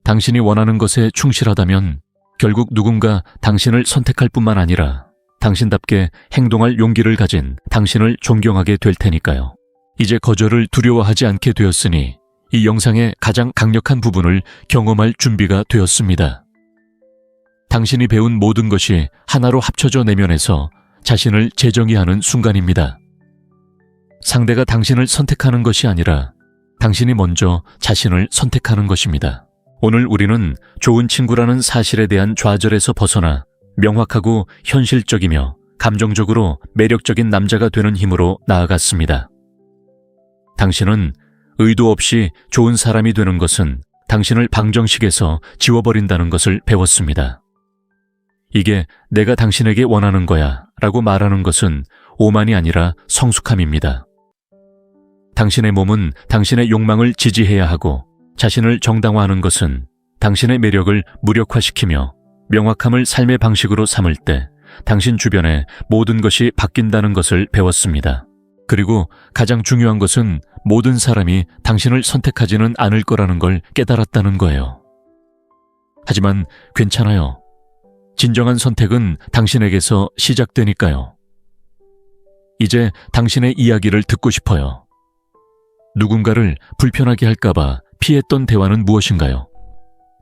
당신이 원하는 것에 충실하다면 결국 누군가 당신을 선택할 뿐만 아니라 당신답게 행동할 용기를 가진 당신을 존경하게 될 테니까요. 이제 거절을 두려워하지 않게 되었으니 이 영상의 가장 강력한 부분을 경험할 준비가 되었습니다. 당신이 배운 모든 것이 하나로 합쳐져 내면에서 자신을 재정의하는 순간입니다. 상대가 당신을 선택하는 것이 아니라 당신이 먼저 자신을 선택하는 것입니다. 오늘 우리는 좋은 친구라는 사실에 대한 좌절에서 벗어나 명확하고 현실적이며 감정적으로 매력적인 남자가 되는 힘으로 나아갔습니다. 당신은 의도 없이 좋은 사람이 되는 것은 당신을 방정식에서 지워버린다는 것을 배웠습니다. 이게 내가 당신에게 원하는 거야 라고 말하는 것은 오만이 아니라 성숙함입니다. 당신의 몸은 당신의 욕망을 지지해야 하고 자신을 정당화하는 것은 당신의 매력을 무력화시키며 명확함을 삶의 방식으로 삼을 때 당신 주변의 모든 것이 바뀐다는 것을 배웠습니다. 그리고 가장 중요한 것은 모든 사람이 당신을 선택하지는 않을 거라는 걸 깨달았다는 거예요. 하지만 괜찮아요. 진정한 선택은 당신에게서 시작되니까요. 이제 당신의 이야기를 듣고 싶어요. 누군가를 불편하게 할까봐 피했던 대화는 무엇인가요?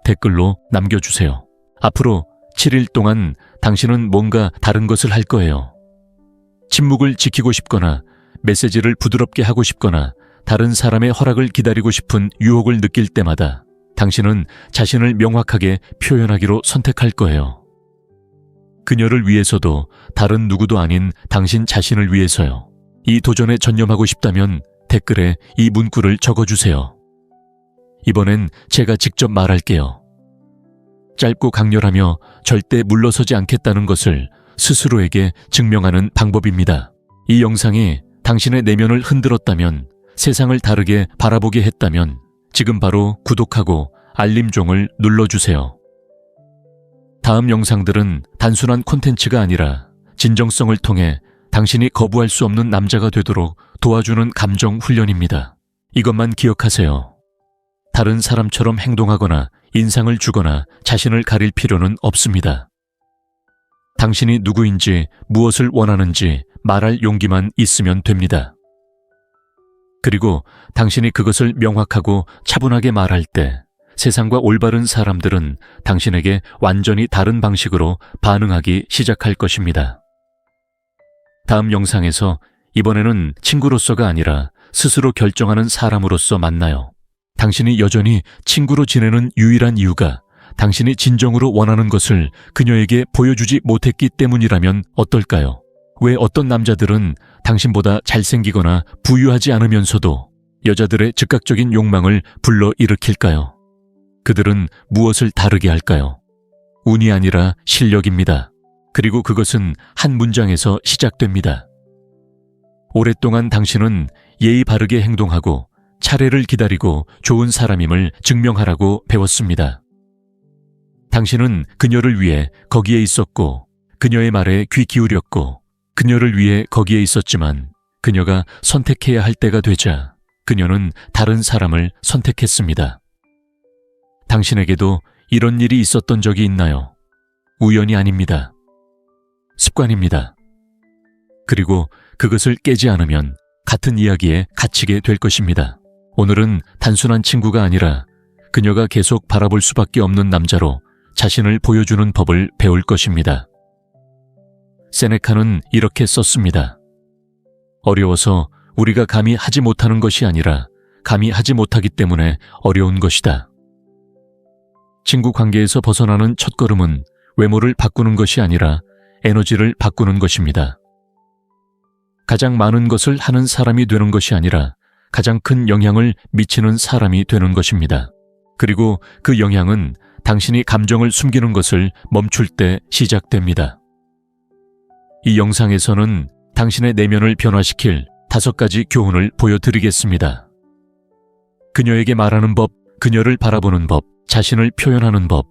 댓글로 남겨주세요. 앞으로 7일 동안 당신은 뭔가 다른 것을 할 거예요. 침묵을 지키고 싶거나 메시지를 부드럽게 하고 싶거나 다른 사람의 허락을 기다리고 싶은 유혹을 느낄 때마다 당신은 자신을 명확하게 표현하기로 선택할 거예요. 그녀를 위해서도 다른 누구도 아닌 당신 자신을 위해서요. 이 도전에 전념하고 싶다면 댓글에 이 문구를 적어주세요. 이번엔 제가 직접 말할게요. 짧고 강렬하며 절대 물러서지 않겠다는 것을 스스로에게 증명하는 방법입니다. 이 영상이 당신의 내면을 흔들었다면, 세상을 다르게 바라보게 했다면 지금 바로 구독하고 알림종을 눌러주세요. 다음 영상들은 단순한 콘텐츠가 아니라 진정성을 통해 당신이 거부할 수 없는 남자가 되도록 도와주는 감정 훈련입니다. 이것만 기억하세요. 다른 사람처럼 행동하거나 인상을 주거나 자신을 가릴 필요는 없습니다. 당신이 누구인지 무엇을 원하는지 말할 용기만 있으면 됩니다. 그리고 당신이 그것을 명확하고 차분하게 말할 때 세상과 올바른 사람들은 당신에게 완전히 다른 방식으로 반응하기 시작할 것입니다. 다음 영상에서 이번에는 친구로서가 아니라 스스로 결정하는 사람으로서 만나요. 당신이 여전히 친구로 지내는 유일한 이유가 당신이 진정으로 원하는 것을 그녀에게 보여주지 못했기 때문이라면 어떨까요? 왜 어떤 남자들은 당신보다 잘생기거나 부유하지 않으면서도 여자들의 즉각적인 욕망을 불러일으킬까요? 그들은 무엇을 다르게 할까요? 운이 아니라 실력입니다. 그리고 그것은 한 문장에서 시작됩니다. 오랫동안 당신은 예의 바르게 행동하고 차례를 기다리고 좋은 사람임을 증명하라고 배웠습니다. 당신은 그녀를 위해 거기에 있었고 그녀의 말에 귀 기울였고 그녀를 위해 거기에 있었지만 그녀가 선택해야 할 때가 되자 그녀는 다른 사람을 선택했습니다. 당신에게도 이런 일이 있었던 적이 있나요? 우연이 아닙니다. 습관입니다. 그리고 그것을 깨지 않으면 같은 이야기에 갇히게 될 것입니다. 오늘은 단순한 친구가 아니라 그녀가 계속 바라볼 수밖에 없는 남자로 자신을 보여주는 법을 배울 것입니다. 세네카는 이렇게 썼습니다. 어려워서 우리가 감히 하지 못하는 것이 아니라 감히 하지 못하기 때문에 어려운 것이다. 친구 관계에서 벗어나는 첫걸음은 외모를 바꾸는 것이 아니라 에너지를 바꾸는 것입니다. 가장 많은 것을 하는 사람이 되는 것이 아니라 가장 큰 영향을 미치는 사람이 되는 것입니다. 그리고 그 영향은 당신이 감정을 숨기는 것을 멈출 때 시작됩니다. 이 영상에서는 당신의 내면을 변화시킬 5가지 교훈을 보여드리겠습니다. 그녀에게 말하는 법, 그녀를 바라보는 법, 자신을 표현하는 법,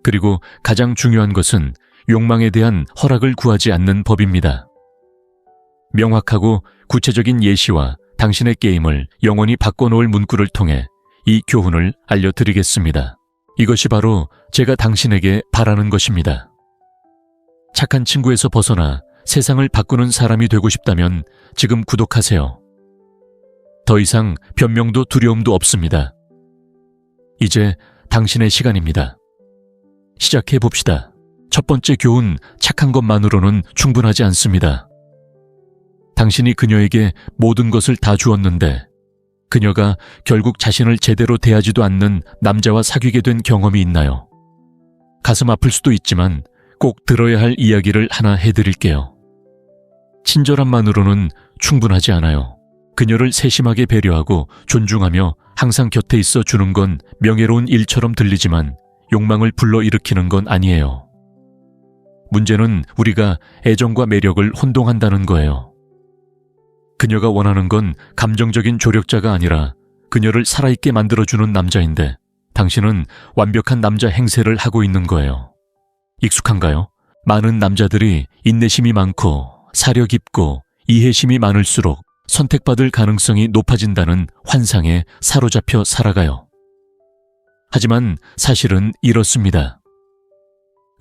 그리고 가장 중요한 것은 욕망에 대한 허락을 구하지 않는 법입니다. 명확하고 구체적인 예시와 당신의 게임을 영원히 바꿔놓을 문구를 통해 이 교훈을 알려드리겠습니다. 이것이 바로 제가 당신에게 바라는 것입니다. 착한 친구에서 벗어나 세상을 바꾸는 사람이 되고 싶다면 지금 구독하세요. 더 이상 변명도 두려움도 없습니다. 이제 당신의 시간입니다. 시작해 봅시다. 첫 번째 교훈, 착한 것만으로는 충분하지 않습니다. 당신이 그녀에게 모든 것을 다 주었는데 그녀가 결국 자신을 제대로 대하지도 않는 남자와 사귀게 된 경험이 있나요? 가슴 아플 수도 있지만 꼭 들어야 할 이야기를 하나 해드릴게요. 친절함만으로는 충분하지 않아요. 그녀를 세심하게 배려하고 존중하며 항상 곁에 있어 주는 건 명예로운 일처럼 들리지만 욕망을 불러일으키는 건 아니에요. 문제는 우리가 애정과 매력을 혼동한다는 거예요. 그녀가 원하는 건 감정적인 조력자가 아니라 그녀를 살아있게 만들어주는 남자인데 당신은 완벽한 남자 행세를 하고 있는 거예요. 익숙한가요? 많은 남자들이 인내심이 많고 사려 깊고 이해심이 많을수록 선택받을 가능성이 높아진다는 환상에 사로잡혀 살아가요. 하지만 사실은 이렇습니다.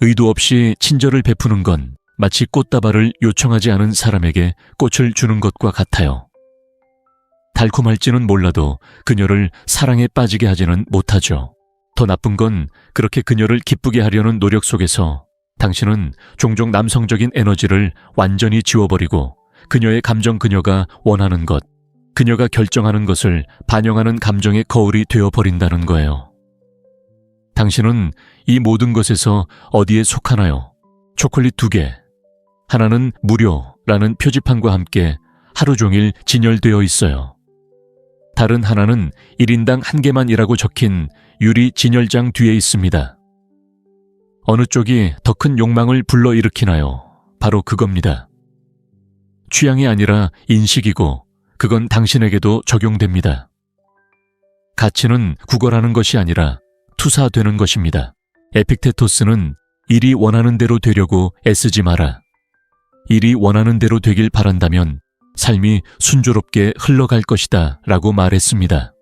의도 없이 친절을 베푸는 건 마치 꽃다발을 요청하지 않은 사람에게 꽃을 주는 것과 같아요. 달콤할지는 몰라도 그녀를 사랑에 빠지게 하지는 못하죠. 더 나쁜 건 그렇게 그녀를 기쁘게 하려는 노력 속에서 당신은 종종 남성적인 에너지를 완전히 지워버리고 그녀의 감정, 그녀가 원하는 것, 그녀가 결정하는 것을 반영하는 감정의 거울이 되어버린다는 거예요. 당신은 이 모든 것에서 어디에 속하나요? 초콜릿 2개, 하나는 무료라는 표지판과 함께 하루 종일 진열되어 있어요. 다른 하나는 1인당 1개만이라고 적힌 유리 진열장 뒤에 있습니다. 어느 쪽이 더 큰 욕망을 불러일으키나요? 바로 그겁니다. 취향이 아니라 인식이고 그건 당신에게도 적용됩니다. 가치는 구걸하는 것이 아니라 투사되는 것입니다. 에픽테토스는 일이 원하는 대로 되려고 애쓰지 마라. 일이 원하는 대로 되길 바란다면 삶이 순조롭게 흘러갈 것이다 라고 말했습니다.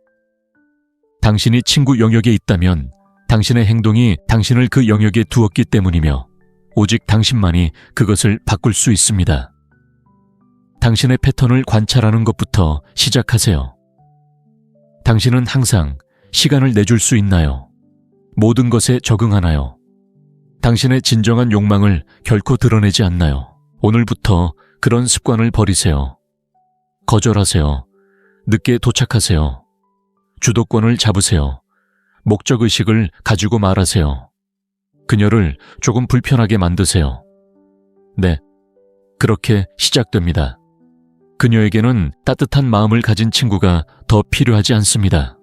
당신이 친구 영역에 있다면 당신의 행동이 당신을 그 영역에 두었기 때문이며 오직 당신만이 그것을 바꿀 수 있습니다. 당신의 패턴을 관찰하는 것부터 시작하세요. 당신은 항상 시간을 내줄 수 있나요? 모든 것에 적응하나요? 당신의 진정한 욕망을 결코 드러내지 않나요? 오늘부터 그런 습관을 버리세요. 거절하세요. 늦게 도착하세요. 주도권을 잡으세요. 목적의식을 가지고 말하세요. 그녀를 조금 불편하게 만드세요. 네, 그렇게 시작됩니다. 그녀에게는 따뜻한 마음을 가진 친구가 더 필요하지 않습니다.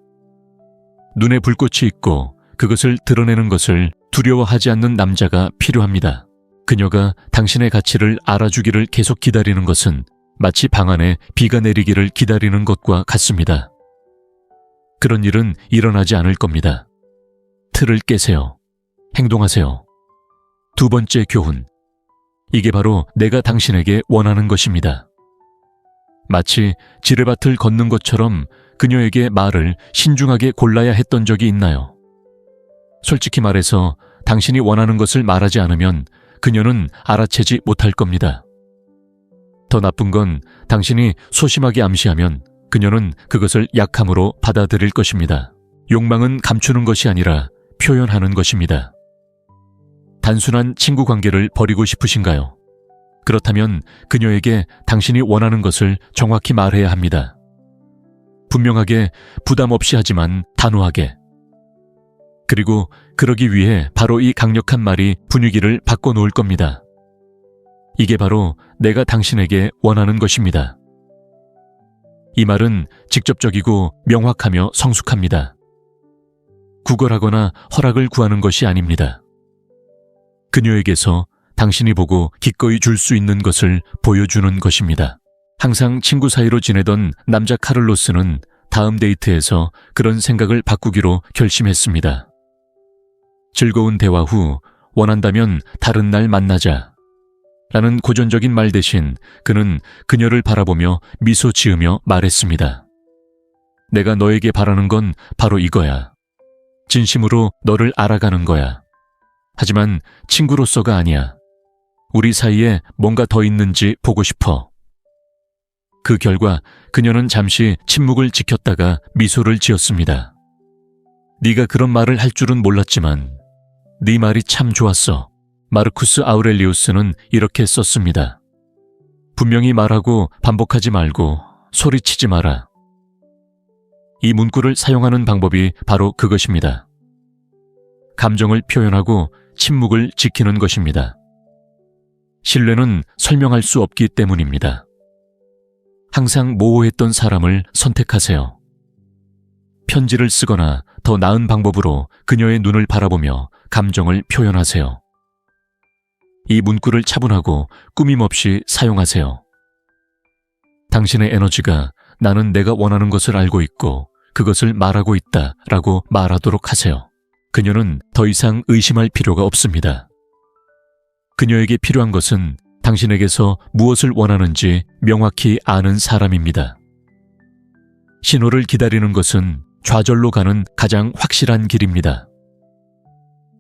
눈에 불꽃이 있고 그것을 드러내는 것을 두려워하지 않는 남자가 필요합니다. 그녀가 당신의 가치를 알아주기를 계속 기다리는 것은 마치 방 안에 비가 내리기를 기다리는 것과 같습니다. 그런 일은 일어나지 않을 겁니다. 틀을 깨세요. 행동하세요. 두 번째 교훈. 이게 바로 내가 당신에게 원하는 것입니다. 마치 지뢰밭을 걷는 것처럼 그녀에게 말을 신중하게 골라야 했던 적이 있나요? 솔직히 말해서 당신이 원하는 것을 말하지 않으면 그녀는 알아채지 못할 겁니다. 더 나쁜 건 당신이 소심하게 암시하면 그녀는 그것을 약함으로 받아들일 것입니다. 욕망은 감추는 것이 아니라 표현하는 것입니다. 단순한 친구 관계를 버리고 싶으신가요? 그렇다면 그녀에게 당신이 원하는 것을 정확히 말해야 합니다. 분명하게, 부담 없이 하지만 단호하게. 그리고 그러기 위해 바로 이 강력한 말이 분위기를 바꿔놓을 겁니다. 이게 바로 내가 당신에게 원하는 것입니다. 이 말은 직접적이고 명확하며 성숙합니다. 구걸하거나 허락을 구하는 것이 아닙니다. 그녀에게서 당신이 보고 기꺼이 줄 수 있는 것을 보여주는 것입니다. 항상 친구 사이로 지내던 남자 카를로스는 다음 데이트에서 그런 생각을 바꾸기로 결심했습니다. 즐거운 대화 후 원한다면 다른 날 만나자 라는 고전적인 말 대신 그는 그녀를 바라보며 미소 지으며 말했습니다. 내가 너에게 바라는 건 바로 이거야. 진심으로 너를 알아가는 거야. 하지만 친구로서가 아니야. 우리 사이에 뭔가 더 있는지 보고 싶어. 그 결과 그녀는 잠시 침묵을 지켰다가 미소를 지었습니다. 네가 그런 말을 할 줄은 몰랐지만 네 말이 참 좋았어. 마르쿠스 아우렐리우스는 이렇게 썼습니다. 분명히 말하고 반복하지 말고 소리치지 마라. 이 문구를 사용하는 방법이 바로 그것입니다. 감정을 표현하고 침묵을 지키는 것입니다. 신뢰는 설명할 수 없기 때문입니다. 항상 모호했던 사람을 선택하세요. 편지를 쓰거나 더 나은 방법으로 그녀의 눈을 바라보며 감정을 표현하세요. 이 문구를 차분하고 꾸밈없이 사용하세요. 당신의 에너지가 나는 내가 원하는 것을 알고 있고 그것을 말하고 있다 라고 말하도록 하세요. 그녀는 더 이상 의심할 필요가 없습니다. 그녀에게 필요한 것은 당신에게서 무엇을 원하는지 명확히 아는 사람입니다. 신호를 기다리는 것은 좌절로 가는 가장 확실한 길입니다.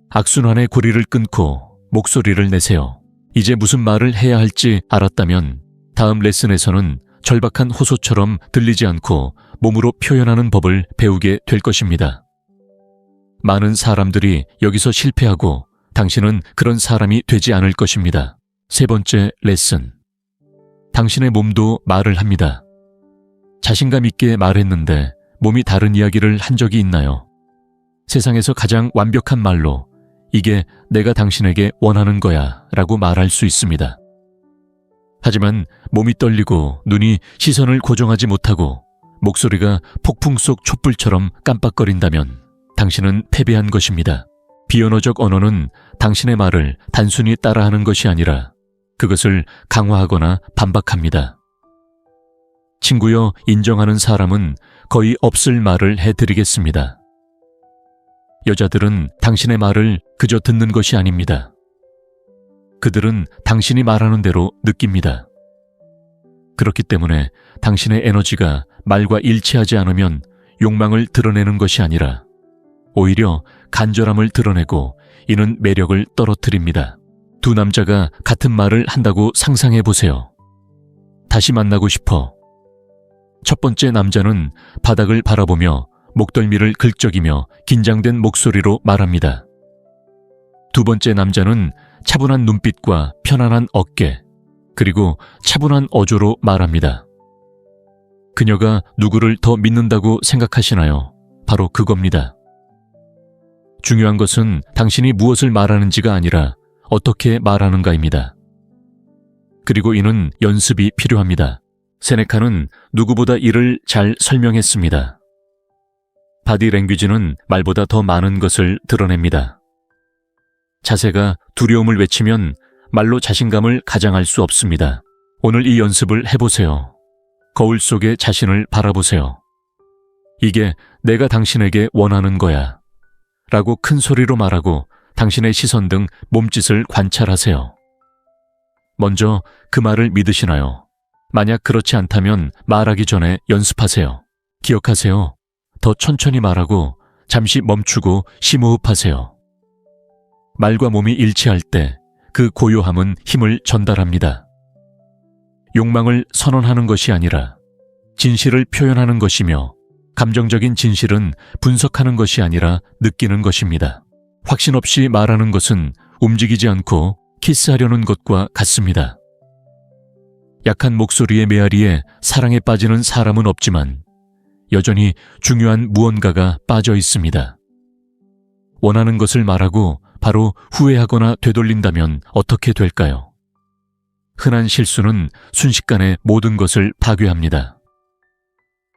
악순환의 고리를 끊고 목소리를 내세요. 이제 무슨 말을 해야 할지 알았다면 다음 레슨에서는 절박한 호소처럼 들리지 않고 몸으로 표현하는 법을 배우게 될 것입니다. 많은 사람들이 여기서 실패하고 당신은 그런 사람이 되지 않을 것입니다. 세 번째 레슨. 당신의 몸도 말을 합니다. 자신감 있게 말했는데 몸이 다른 이야기를 한 적이 있나요? 세상에서 가장 완벽한 말로 이게 내가 당신에게 원하는 거야 라고 말할 수 있습니다. 하지만 몸이 떨리고 눈이 시선을 고정하지 못하고 목소리가 폭풍 속 촛불처럼 깜빡거린다면 당신은 패배한 것입니다. 비언어적 언어는 당신의 말을 단순히 따라하는 것이 아니라 그것을 강화하거나 반박합니다. 친구여, 인정하는 사람은 거의 없을 말을 해드리겠습니다. 여자들은 당신의 말을 그저 듣는 것이 아닙니다. 그들은 당신이 말하는 대로 느낍니다. 그렇기 때문에 당신의 에너지가 말과 일치하지 않으면 욕망을 드러내는 것이 아니라 오히려 간절함을 드러내고 이는 매력을 떨어뜨립니다. 두 남자가 같은 말을 한다고 상상해 보세요. 다시 만나고 싶어. 첫 번째 남자는 바닥을 바라보며 목덜미를 긁적이며 긴장된 목소리로 말합니다. 두 번째 남자는 차분한 눈빛과 편안한 어깨, 그리고 차분한 어조로 말합니다. 그녀가 누구를 더 믿는다고 생각하시나요? 바로 그겁니다. 중요한 것은 당신이 무엇을 말하는지가 아니라 어떻게 말하는가입니다. 그리고 이는 연습이 필요합니다. 세네카는 누구보다 이를 잘 설명했습니다. 바디 랭귀지는 말보다 더 많은 것을 드러냅니다. 자세가 두려움을 외치면 말로 자신감을 가장할 수 없습니다. 오늘 이 연습을 해보세요. 거울 속에 자신을 바라보세요. 이게 내가 당신에게 원하는 거야. 라고 큰 소리로 말하고 당신의 시선 등 몸짓을 관찰하세요. 먼저 그 말을 믿으시나요? 만약 그렇지 않다면 말하기 전에 연습하세요. 기억하세요. 더 천천히 말하고 잠시 멈추고 심호흡하세요. 말과 몸이 일치할 때 그 고요함은 힘을 전달합니다. 욕망을 선언하는 것이 아니라 진실을 표현하는 것이며 감정적인 진실은 분석하는 것이 아니라 느끼는 것입니다. 확신 없이 말하는 것은 움직이지 않고 키스하려는 것과 같습니다. 약한 목소리의 메아리에 사랑에 빠지는 사람은 없지만 여전히 중요한 무언가가 빠져 있습니다. 원하는 것을 말하고 바로 후회하거나 되돌린다면 어떻게 될까요? 흔한 실수는 순식간에 모든 것을 파괴합니다.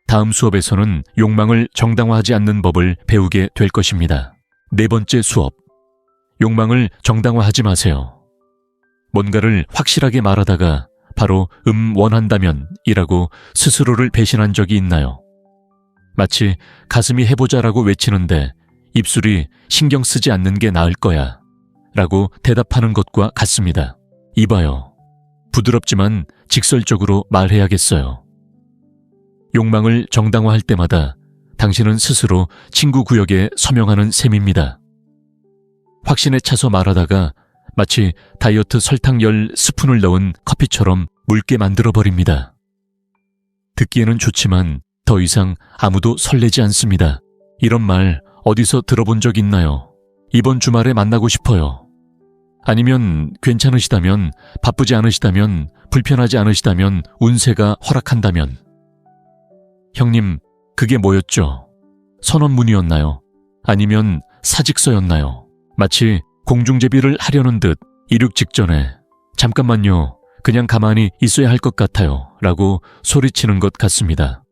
다음 수업에서는 욕망을 정당화하지 않는 법을 배우게 될 것입니다. 네 번째 수업. 욕망을 정당화하지 마세요. 뭔가를 확실하게 말하다가 바로 원한다면 이라고 스스로를 배신한 적이 있나요? 마치 가슴이 해보자라고 외치는데 입술이 신경 쓰지 않는 게 나을 거야 라고 대답하는 것과 같습니다. 이봐요. 부드럽지만 직설적으로 말해야겠어요. 욕망을 정당화할 때마다 당신은 스스로 친구 구역에 서명하는 셈입니다. 확신에 차서 말하다가 마치 다이어트 설탕 10스푼을 넣은 커피처럼 묽게 만들어버립니다. 듣기에는 좋지만 더 이상 아무도 설레지 않습니다. 이런 말 어디서 들어본 적 있나요? 이번 주말에 만나고 싶어요. 아니면 괜찮으시다면, 바쁘지 않으시다면, 불편하지 않으시다면, 운세가 허락한다면. 형님, 그게 뭐였죠? 선언문이었나요? 아니면 사직서였나요? 마치 공중제비를 하려는 듯 이륙 직전에 잠깐만요, 그냥 가만히 있어야 할 것 같아요 라고 소리치는 것 같습니다.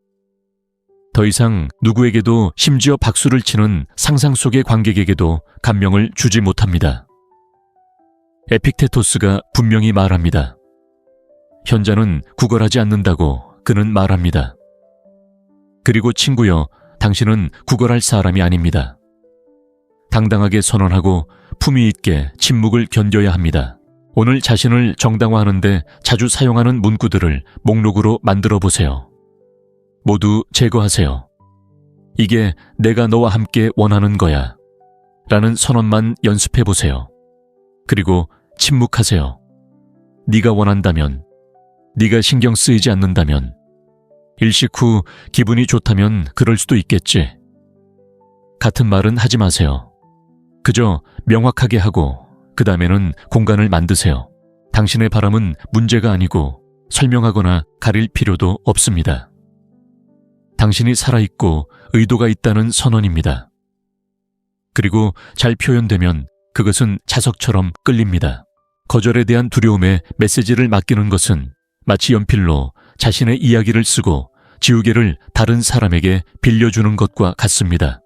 더 이상 누구에게도, 심지어 박수를 치는 상상 속의 관객에게도 감명을 주지 못합니다. 에픽테토스가 분명히 말합니다. 현자는 구걸하지 않는다고 그는 말합니다. 그리고 친구여, 당신은 구걸할 사람이 아닙니다. 당당하게 선언하고 품위 있게 침묵을 견뎌야 합니다. 오늘 자신을 정당화하는데 자주 사용하는 문구들을 목록으로 만들어 보세요. 모두 제거하세요. 이게 내가 너와 함께 원하는 거야 라는 선언만 연습해 보세요. 그리고 침묵하세요. 네가 원한다면, 네가 신경 쓰이지 않는다면, 일식 후 기분이 좋다면 그럴 수도 있겠지. 같은 말은 하지 마세요. 그저 명확하게 하고 그 다음에는 공간을 만드세요. 당신의 바람은 문제가 아니고 설명하거나 가릴 필요도 없습니다. 당신이 살아있고 의도가 있다는 선언입니다. 그리고 잘 표현되면 그것은 자석처럼 끌립니다. 거절에 대한 두려움에 메시지를 맡기는 것은 마치 연필로 자신의 이야기를 쓰고 지우개를 다른 사람에게 빌려주는 것과 같습니다.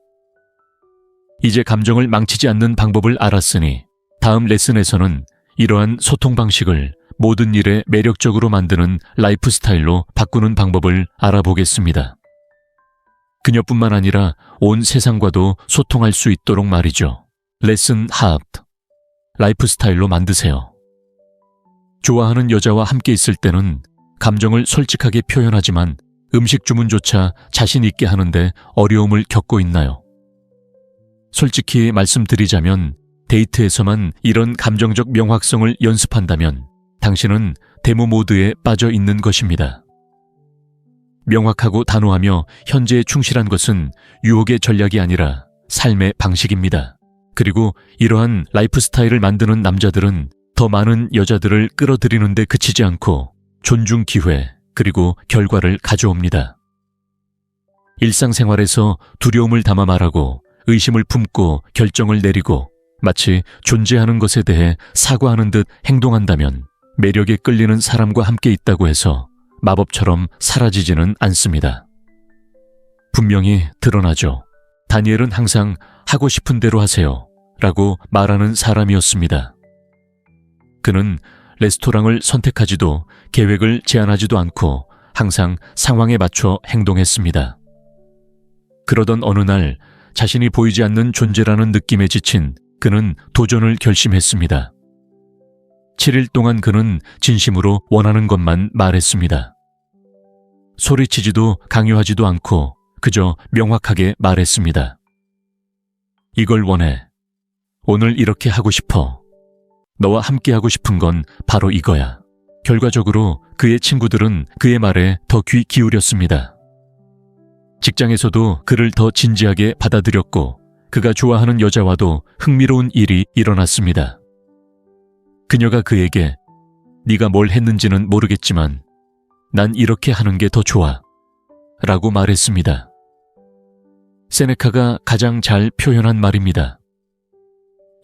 이제 감정을 망치지 않는 방법을 알았으니 다음 레슨에서는 이러한 소통 방식을 모든 일에 매력적으로 만드는 라이프 스타일로 바꾸는 방법을 알아보겠습니다. 그녀뿐만 아니라 온 세상과도 소통할 수 있도록 말이죠. 레슨 하프. 라이프 스타일로 만드세요. 좋아하는 여자와 함께 있을 때는 감정을 솔직하게 표현하지만 음식 주문조차 자신 있게 하는데 어려움을 겪고 있나요? 솔직히 말씀드리자면 데이트에서만 이런 감정적 명확성을 연습한다면 당신은 데모 모드에 빠져 있는 것입니다. 명확하고 단호하며 현재에 충실한 것은 유혹의 전략이 아니라 삶의 방식입니다. 그리고 이러한 라이프 스타일을 만드는 남자들은 더 많은 여자들을 끌어들이는 데 그치지 않고 존중 기회 그리고 결과를 가져옵니다. 일상생활에서 두려움을 담아 말하고 의심을 품고 결정을 내리고 마치 존재하는 것에 대해 사과하는 듯 행동한다면 매력에 끌리는 사람과 함께 있다고 해서 마법처럼 사라지지는 않습니다. 분명히 드러나죠. 다니엘은 항상 하고 싶은 대로 하세요 라고 말하는 사람이었습니다. 그는 레스토랑을 선택하지도 계획을 제안하지도 않고 항상 상황에 맞춰 행동했습니다. 그러던 어느 날 자신이 보이지 않는 존재라는 느낌에 지친 그는 도전을 결심했습니다. 7일 동안 그는 진심으로 원하는 것만 말했습니다. 소리치지도 강요하지도 않고 그저 명확하게 말했습니다. 이걸 원해. 오늘 이렇게 하고 싶어. 너와 함께 하고 싶은 건 바로 이거야. 결과적으로 그의 친구들은 그의 말에 더 귀 기울였습니다. 직장에서도 그를 더 진지하게 받아들였고 그가 좋아하는 여자와도 흥미로운 일이 일어났습니다. 그녀가 그에게 네가 뭘 했는지는 모르겠지만 난 이렇게 하는 게 더 좋아 라고 말했습니다. 세네카가 가장 잘 표현한 말입니다.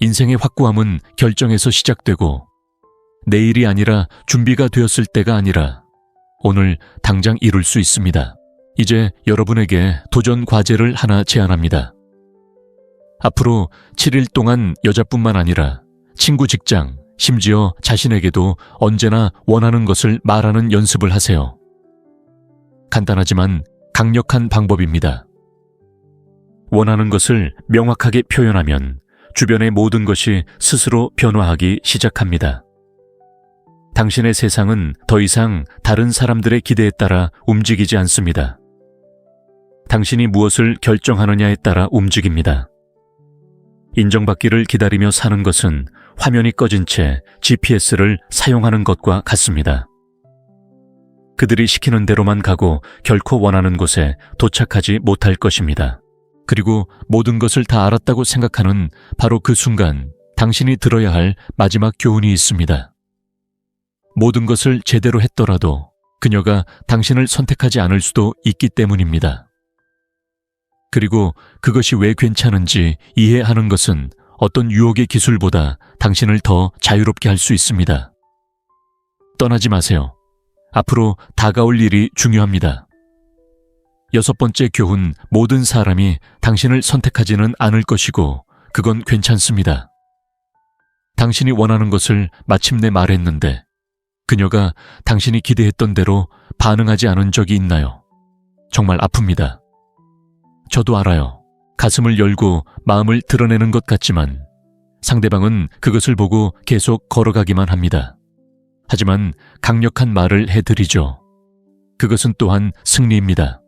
인생의 확고함은 결정에서 시작되고 내일이 아니라 준비가 되었을 때가 아니라 오늘 당장 이룰 수 있습니다. 이제 여러분에게 도전 과제를 하나 제안합니다. 앞으로 7일 동안 여자뿐만 아니라 친구, 직장, 심지어 자신에게도 언제나 원하는 것을 말하는 연습을 하세요. 간단하지만 강력한 방법입니다. 원하는 것을 명확하게 표현하면 주변의 모든 것이 스스로 변화하기 시작합니다. 당신의 세상은 더 이상 다른 사람들의 기대에 따라 움직이지 않습니다. 당신이 무엇을 결정하느냐에 따라 움직입니다. 인정받기를 기다리며 사는 것은 화면이 꺼진 채 GPS를 사용하는 것과 같습니다. 그들이 시키는 대로만 가고 결코 원하는 곳에 도착하지 못할 것입니다. 그리고 모든 것을 다 알았다고 생각하는 바로 그 순간 당신이 들어야 할 마지막 교훈이 있습니다. 모든 것을 제대로 했더라도 그녀가 당신을 선택하지 않을 수도 있기 때문입니다. 그리고 그것이 왜 괜찮은지 이해하는 것은 어떤 유혹의 기술보다 당신을 더 자유롭게 할 수 있습니다. 떠나지 마세요. 앞으로 다가올 일이 중요합니다. 6번째 교훈, 모든 사람이 당신을 선택하지는 않을 것이고 그건 괜찮습니다. 당신이 원하는 것을 마침내 말했는데 그녀가 당신이 기대했던 대로 반응하지 않은 적이 있나요? 정말 아픕니다. 저도 알아요. 가슴을 열고 마음을 드러내는 것 같지만 상대방은 그것을 보고 계속 걸어가기만 합니다. 하지만 강력한 말을 해드리죠. 그것은 또한 승리입니다.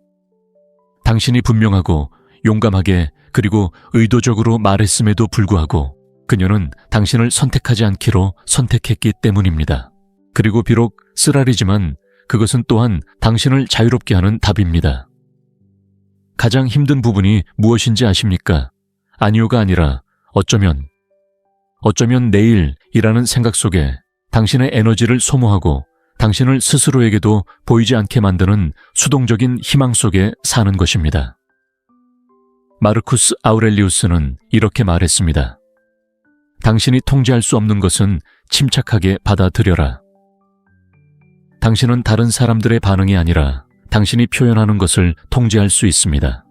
당신이 분명하고 용감하게 그리고 의도적으로 말했음에도 불구하고 그녀는 당신을 선택하지 않기로 선택했기 때문입니다. 그리고 비록 쓰라리지만 그것은 또한 당신을 자유롭게 하는 답입니다. 가장 힘든 부분이 무엇인지 아십니까? 아니요가 아니라 어쩌면 내일이라는 생각 속에 당신의 에너지를 소모하고 당신을 스스로에게도 보이지 않게 만드는 수동적인 희망 속에 사는 것입니다. 마르쿠스 아우렐리우스는 이렇게 말했습니다. 당신이 통제할 수 없는 것은 침착하게 받아들여라. 당신은 다른 사람들의 반응이 아니라 당신이 표현하는 것을 통제할 수 있습니다.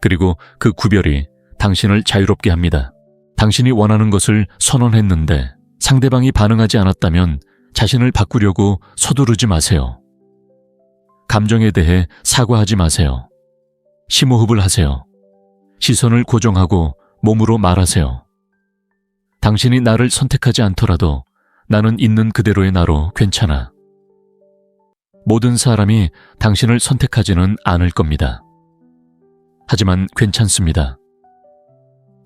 그리고 그 구별이 당신을 자유롭게 합니다. 당신이 원하는 것을 선언했는데 상대방이 반응하지 않았다면 자신을 바꾸려고 서두르지 마세요. 감정에 대해 사과하지 마세요. 심호흡을 하세요. 시선을 고정하고 몸으로 말하세요. 당신이 나를 선택하지 않더라도 나는 있는 그대로의 나로 괜찮아. 모든 사람이 당신을 선택하지는 않을 겁니다. 하지만 괜찮습니다.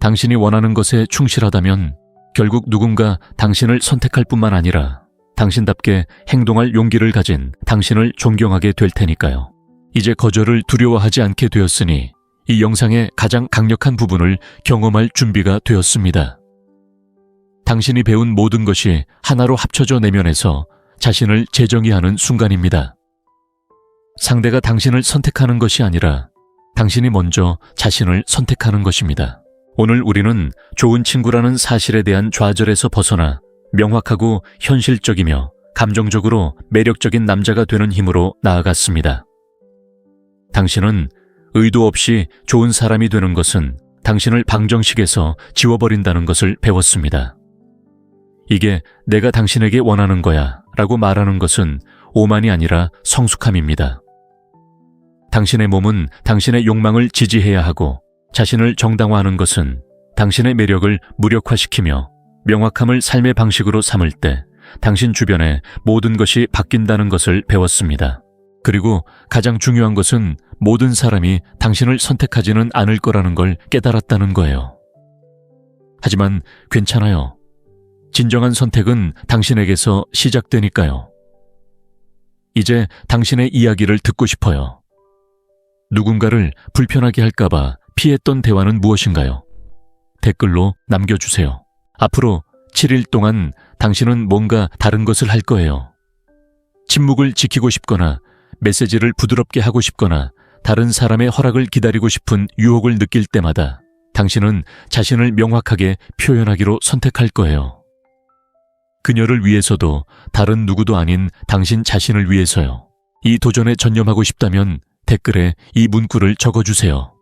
당신이 원하는 것에 충실하다면 결국 누군가 당신을 선택할 뿐만 아니라 당신답게 행동할 용기를 가진 당신을 존경하게 될 테니까요. 이제 거절을 두려워하지 않게 되었으니 이 영상의 가장 강력한 부분을 경험할 준비가 되었습니다. 당신이 배운 모든 것이 하나로 합쳐져 내면에서 자신을 재정의하는 순간입니다. 상대가 당신을 선택하는 것이 아니라 당신이 먼저 자신을 선택하는 것입니다. 오늘 우리는 좋은 친구라는 사실에 대한 좌절에서 벗어나 명확하고 현실적이며 감정적으로 매력적인 남자가 되는 힘으로 나아갔습니다. 당신은 의도 없이 좋은 사람이 되는 것은 당신을 방정식에서 지워버린다는 것을 배웠습니다. 이게 내가 당신에게 원하는 거야 라고 말하는 것은 오만이 아니라 성숙함입니다. 당신의 몸은 당신의 욕망을 지지해야 하고 자신을 정당화하는 것은 당신의 매력을 무력화시키며 명확함을 삶의 방식으로 삼을 때 당신 주변의 모든 것이 바뀐다는 것을 배웠습니다. 그리고 가장 중요한 것은 모든 사람이 당신을 선택하지는 않을 거라는 걸 깨달았다는 거예요. 하지만 괜찮아요. 진정한 선택은 당신에게서 시작되니까요. 이제 당신의 이야기를 듣고 싶어요. 누군가를 불편하게 할까봐 피했던 대화는 무엇인가요? 댓글로 남겨주세요. 앞으로 7일 동안 당신은 뭔가 다른 것을 할 거예요. 침묵을 지키고 싶거나 메시지를 부드럽게 하고 싶거나 다른 사람의 허락을 기다리고 싶은 유혹을 느낄 때마다 당신은 자신을 명확하게 표현하기로 선택할 거예요. 그녀를 위해서도 다른 누구도 아닌 당신 자신을 위해서요. 이 도전에 전념하고 싶다면 댓글에 이 문구를 적어주세요.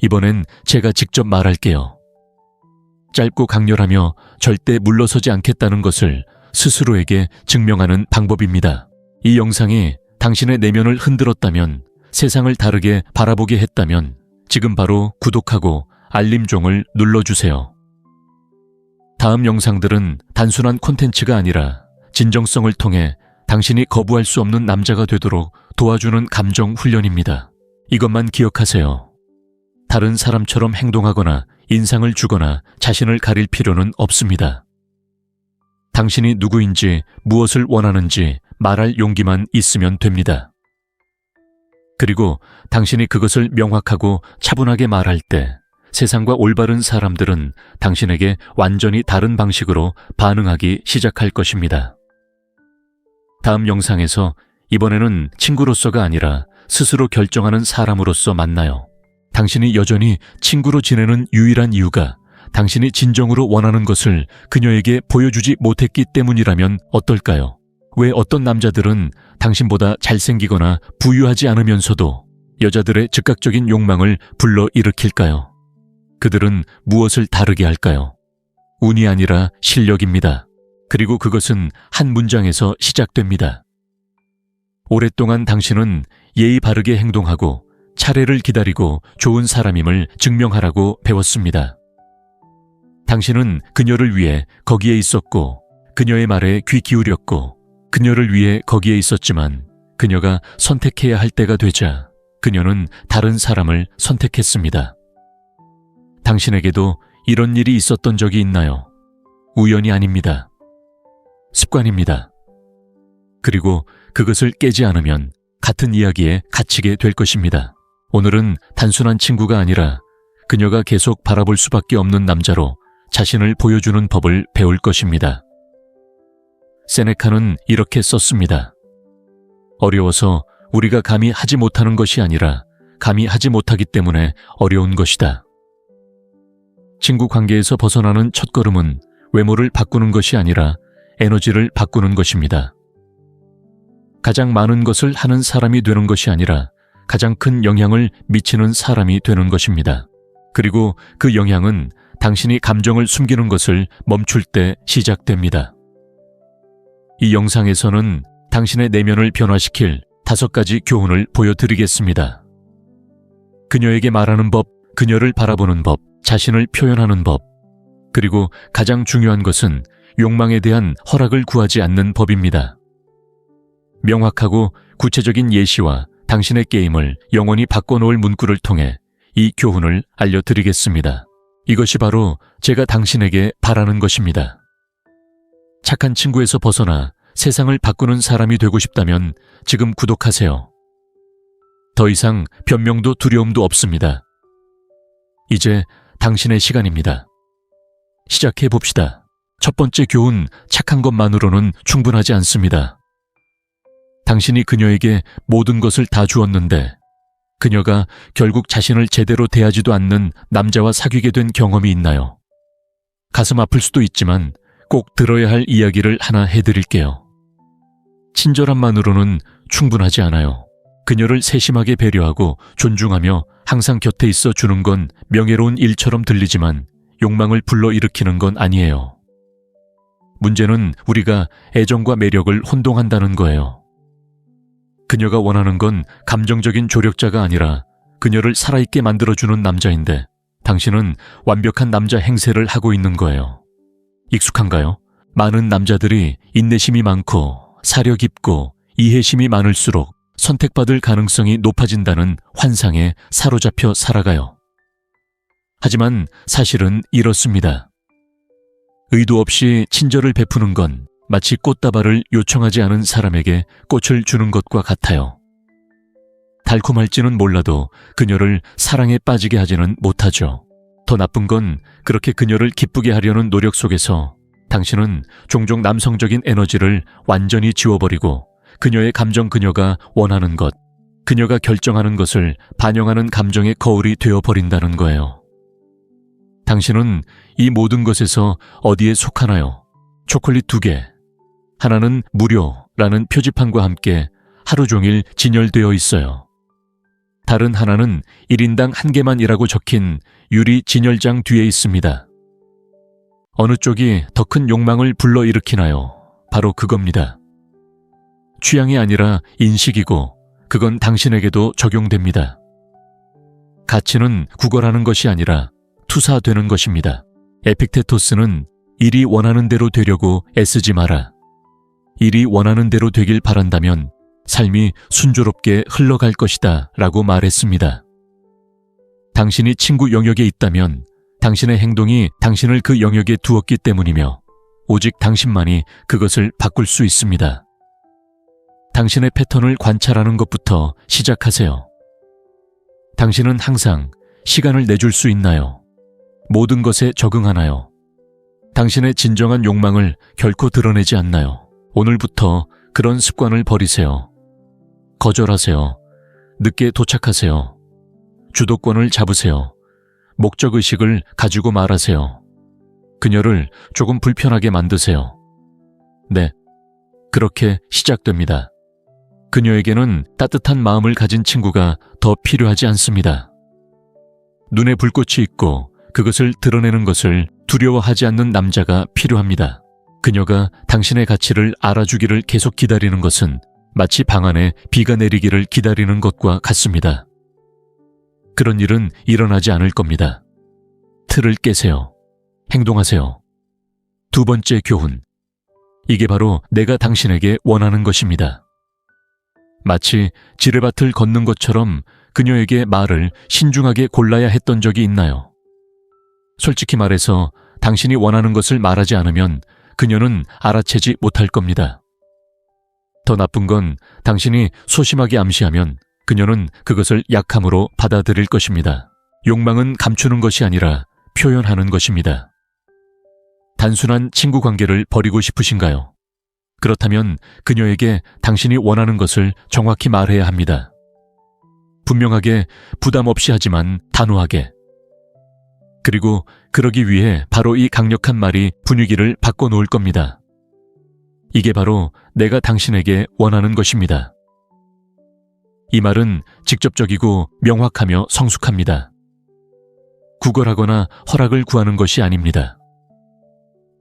이번엔 제가 직접 말할게요. 짧고 강렬하며 절대 물러서지 않겠다는 것을 스스로에게 증명하는 방법입니다. 이 영상이 당신의 내면을 흔들었다면, 세상을 다르게 바라보게 했다면 지금 바로 구독하고 알림종을 눌러주세요. 다음 영상들은 단순한 콘텐츠가 아니라 진정성을 통해 당신이 거부할 수 없는 남자가 되도록 도와주는 감정 훈련입니다. 이것만 기억하세요. 다른 사람처럼 행동하거나 인상을 주거나 자신을 가릴 필요는 없습니다. 당신이 누구인지 무엇을 원하는지 말할 용기만 있으면 됩니다. 그리고 당신이 그것을 명확하고 차분하게 말할 때 세상과 올바른 사람들은 당신에게 완전히 다른 방식으로 반응하기 시작할 것입니다. 다음 영상에서 이번에는 친구로서가 아니라 스스로 결정하는 사람으로서 만나요. 당신이 여전히 친구로 지내는 유일한 이유가 당신이 진정으로 원하는 것을 그녀에게 보여주지 못했기 때문이라면 어떨까요? 왜 어떤 남자들은 당신보다 잘생기거나 부유하지 않으면서도 여자들의 즉각적인 욕망을 불러일으킬까요? 그들은 무엇을 다르게 할까요? 운이 아니라 실력입니다. 그리고 그것은 한 문장에서 시작됩니다. 오랫동안 당신은 예의 바르게 행동하고 차례를 기다리고 좋은 사람임을 증명하라고 배웠습니다. 당신은 그녀를 위해 거기에 있었고 그녀의 말에 귀 기울였고 그녀를 위해 거기에 있었지만 그녀가 선택해야 할 때가 되자 그녀는 다른 사람을 선택했습니다. 당신에게도 이런 일이 있었던 적이 있나요? 우연이 아닙니다. 습관입니다. 그리고 그것을 깨지 않으면 같은 이야기에 갇히게 될 것입니다. 오늘은 단순한 친구가 아니라 그녀가 계속 바라볼 수밖에 없는 남자로 자신을 보여주는 법을 배울 것입니다. 세네카는 이렇게 썼습니다. 어려워서 우리가 감히 하지 못하는 것이 아니라 감히 하지 못하기 때문에 어려운 것이다. 친구 관계에서 벗어나는 첫걸음은 외모를 바꾸는 것이 아니라 에너지를 바꾸는 것입니다. 가장 많은 것을 하는 사람이 되는 것이 아니라 가장 큰 영향을 미치는 사람이 되는 것입니다. 그리고 그 영향은 당신이 감정을 숨기는 것을 멈출 때 시작됩니다. 이 영상에서는 당신의 내면을 변화시킬 5가지 교훈을 보여드리겠습니다. 그녀에게 말하는 법, 그녀를 바라보는 법, 자신을 표현하는 법, 그리고 가장 중요한 것은 욕망에 대한 허락을 구하지 않는 법입니다. 명확하고 구체적인 예시와 당신의 게임을 영원히 바꿔놓을 문구를 통해 이 교훈을 알려드리겠습니다. 이것이 바로 제가 당신에게 바라는 것입니다. 착한 친구에서 벗어나 세상을 바꾸는 사람이 되고 싶다면 지금 구독하세요. 더 이상 변명도 두려움도 없습니다. 이제 당신의 시간입니다. 시작해 봅시다. 첫 번째 교훈, 착한 것만으로는 충분하지 않습니다. 당신이 그녀에게 모든 것을 다 주었는데 그녀가 결국 자신을 제대로 대하지도 않는 남자와 사귀게 된 경험이 있나요? 가슴 아플 수도 있지만 꼭 들어야 할 이야기를 하나 해드릴게요. 친절함만으로는 충분하지 않아요. 그녀를 세심하게 배려하고 존중하며 항상 곁에 있어 주는 건 명예로운 일처럼 들리지만 욕망을 불러일으키는 건 아니에요. 문제는 우리가 애정과 매력을 혼동한다는 거예요. 그녀가 원하는 건 감정적인 조력자가 아니라 그녀를 살아있게 만들어주는 남자인데 당신은 완벽한 남자 행세를 하고 있는 거예요. 익숙한가요? 많은 남자들이 인내심이 많고 사려 깊고 이해심이 많을수록 선택받을 가능성이 높아진다는 환상에 사로잡혀 살아가요. 하지만 사실은 이렇습니다. 의도 없이 친절을 베푸는 건 마치 꽃다발을 요청하지 않은 사람에게 꽃을 주는 것과 같아요. 달콤할지는 몰라도 그녀를 사랑에 빠지게 하지는 못하죠. 더 나쁜 건 그렇게 그녀를 기쁘게 하려는 노력 속에서 당신은 종종 남성적인 에너지를 완전히 지워버리고 그녀의 감정, 그녀가 원하는 것, 그녀가 결정하는 것을 반영하는 감정의 거울이 되어버린다는 거예요. 당신은 이 모든 것에서 어디에 속하나요? 초콜릿 2개, 하나는 무료라는 표지판과 함께 하루 종일 진열되어 있어요. 다른 하나는 1인당 1개만이라고 적힌 유리 진열장 뒤에 있습니다. 어느 쪽이 더 큰 욕망을 불러일으키나요? 바로 그겁니다. 취향이 아니라 인식이고 그건 당신에게도 적용됩니다. 가치는 구걸하는 것이 아니라 투사되는 것입니다. 에픽테토스는 일이 원하는 대로 되려고 애쓰지 마라. 일이 원하는 대로 되길 바란다면 삶이 순조롭게 흘러갈 것이다 라고 말했습니다. 당신이 친구 영역에 있다면 당신의 행동이 당신을 그 영역에 두었기 때문이며 오직 당신만이 그것을 바꿀 수 있습니다. 당신의 패턴을 관찰하는 것부터 시작하세요. 당신은 항상 시간을 내줄 수 있나요? 모든 것에 적응하나요? 당신의 진정한 욕망을 결코 드러내지 않나요? 오늘부터 그런 습관을 버리세요. 거절하세요. 늦게 도착하세요. 주도권을 잡으세요. 목적의식을 가지고 말하세요. 그녀를 조금 불편하게 만드세요. 네, 그렇게 시작됩니다. 그녀에게는 따뜻한 마음을 가진 친구가 더 필요하지 않습니다. 눈에 불꽃이 있고 그것을 드러내는 것을 두려워하지 않는 남자가 필요합니다. 그녀가 당신의 가치를 알아주기를 계속 기다리는 것은 마치 방 안에 비가 내리기를 기다리는 것과 같습니다. 그런 일은 일어나지 않을 겁니다. 틀을 깨세요. 행동하세요. 두 번째 교훈. 이게 바로 내가 당신에게 원하는 것입니다. 마치 지뢰밭을 걷는 것처럼 그녀에게 말을 신중하게 골라야 했던 적이 있나요? 솔직히 말해서 당신이 원하는 것을 말하지 않으면 그녀는 알아채지 못할 겁니다. 더 나쁜 건 당신이 소심하게 암시하면 그녀는 그것을 약함으로 받아들일 것입니다. 욕망은 감추는 것이 아니라 표현하는 것입니다. 단순한 친구 관계를 버리고 싶으신가요? 그렇다면 그녀에게 당신이 원하는 것을 정확히 말해야 합니다. 분명하게, 부담 없이 하지만 단호하게. 그리고 그러기 위해 바로 이 강력한 말이 분위기를 바꿔놓을 겁니다. 이게 바로 내가 당신에게 원하는 것입니다. 이 말은 직접적이고 명확하며 성숙합니다. 구걸하거나 허락을 구하는 것이 아닙니다.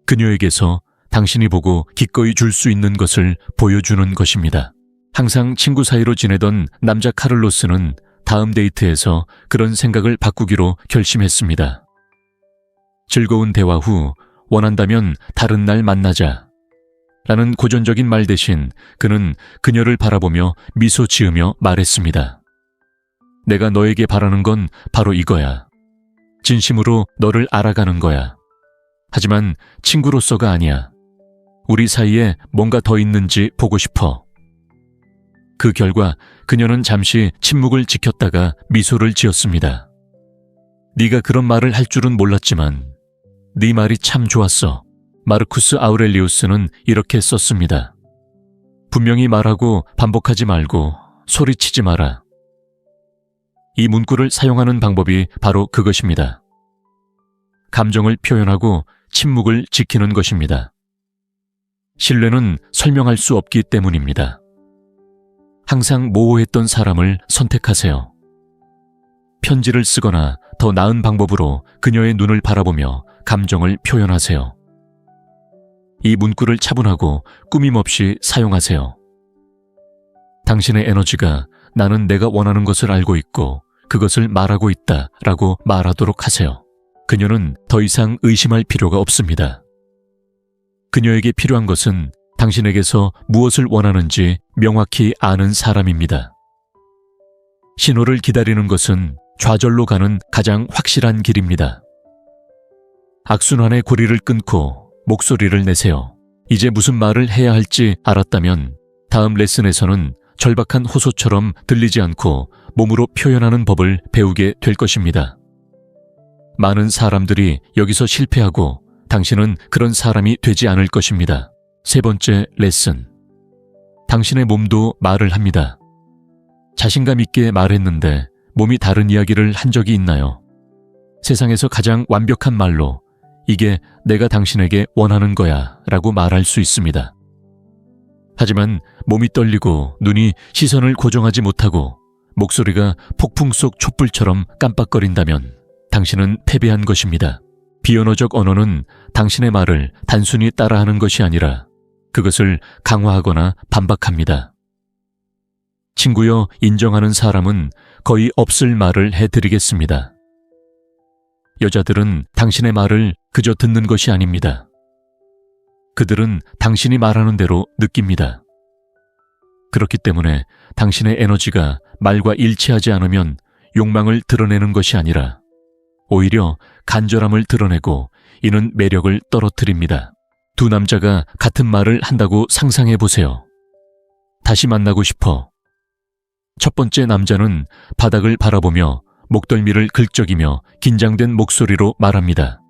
그녀에게서 당신이 보고 기꺼이 줄 수 있는 것을 보여주는 것입니다. 항상 친구 사이로 지내던 남자 카를로스는 다음 데이트에서 그런 생각을 바꾸기로 결심했습니다. 즐거운 대화 후 원한다면 다른 날 만나자 라는 고전적인 말 대신 그는 그녀를 바라보며 미소 지으며 말했습니다. 내가 너에게 바라는 건 바로 이거야. 진심으로 너를 알아가는 거야. 하지만 친구로서가 아니야. 우리 사이에 뭔가 더 있는지 보고 싶어. 그 결과 그녀는 잠시 침묵을 지켰다가 미소를 지었습니다. 네가 그런 말을 할 줄은 몰랐지만 네 말이 참 좋았어. 마르쿠스 아우렐리우스는 이렇게 썼습니다. 분명히 말하고 반복하지 말고 소리치지 마라. 이 문구를 사용하는 방법이 바로 그것입니다. 감정을 표현하고 침묵을 지키는 것입니다. 신뢰는 설명할 수 없기 때문입니다. 항상 모호했던 사람을 선택하세요. 편지를 쓰거나 더 나은 방법으로 그녀의 눈을 바라보며 감정을 표현하세요. 이 문구를 차분하고 꾸밈없이 사용하세요. 당신의 에너지가 나는 내가 원하는 것을 알고 있고 그것을 말하고 있다 라고 말하도록 하세요. 그녀는 더 이상 의심할 필요가 없습니다. 그녀에게 필요한 것은 당신에게서 무엇을 원하는지 명확히 아는 사람입니다. 신호를 기다리는 것은 좌절로 가는 가장 확실한 길입니다. 악순환의 고리를 끊고 목소리를 내세요. 이제 무슨 말을 해야 할지 알았다면 다음 레슨에서는 절박한 호소처럼 들리지 않고 몸으로 표현하는 법을 배우게 될 것입니다. 많은 사람들이 여기서 실패하고 당신은 그런 사람이 되지 않을 것입니다. 세 번째 레슨. 당신의 몸도 말을 합니다. 자신감 있게 말했는데 몸이 다른 이야기를 한 적이 있나요? 세상에서 가장 완벽한 말로 이게 내가 당신에게 원하는 거야 라고 말할 수 있습니다. 하지만 몸이 떨리고 눈이 시선을 고정하지 못하고 목소리가 폭풍 속 촛불처럼 깜빡거린다면 당신은 패배한 것입니다. 비언어적 언어는 당신의 말을 단순히 따라하는 것이 아니라 그것을 강화하거나 반박합니다. 친구여, 인정하는 사람은 거의 없을 말을 해드리겠습니다. 여자들은 당신의 말을 그저 듣는 것이 아닙니다. 그들은 당신이 말하는 대로 느낍니다. 그렇기 때문에 당신의 에너지가 말과 일치하지 않으면 욕망을 드러내는 것이 아니라 오히려 간절함을 드러내고 이는 매력을 떨어뜨립니다. 두 남자가 같은 말을 한다고 상상해 보세요. 다시 만나고 싶어. 첫 번째 남자는 바닥을 바라보며 목덜미를 긁적이며 긴장된 목소리로 말합니다.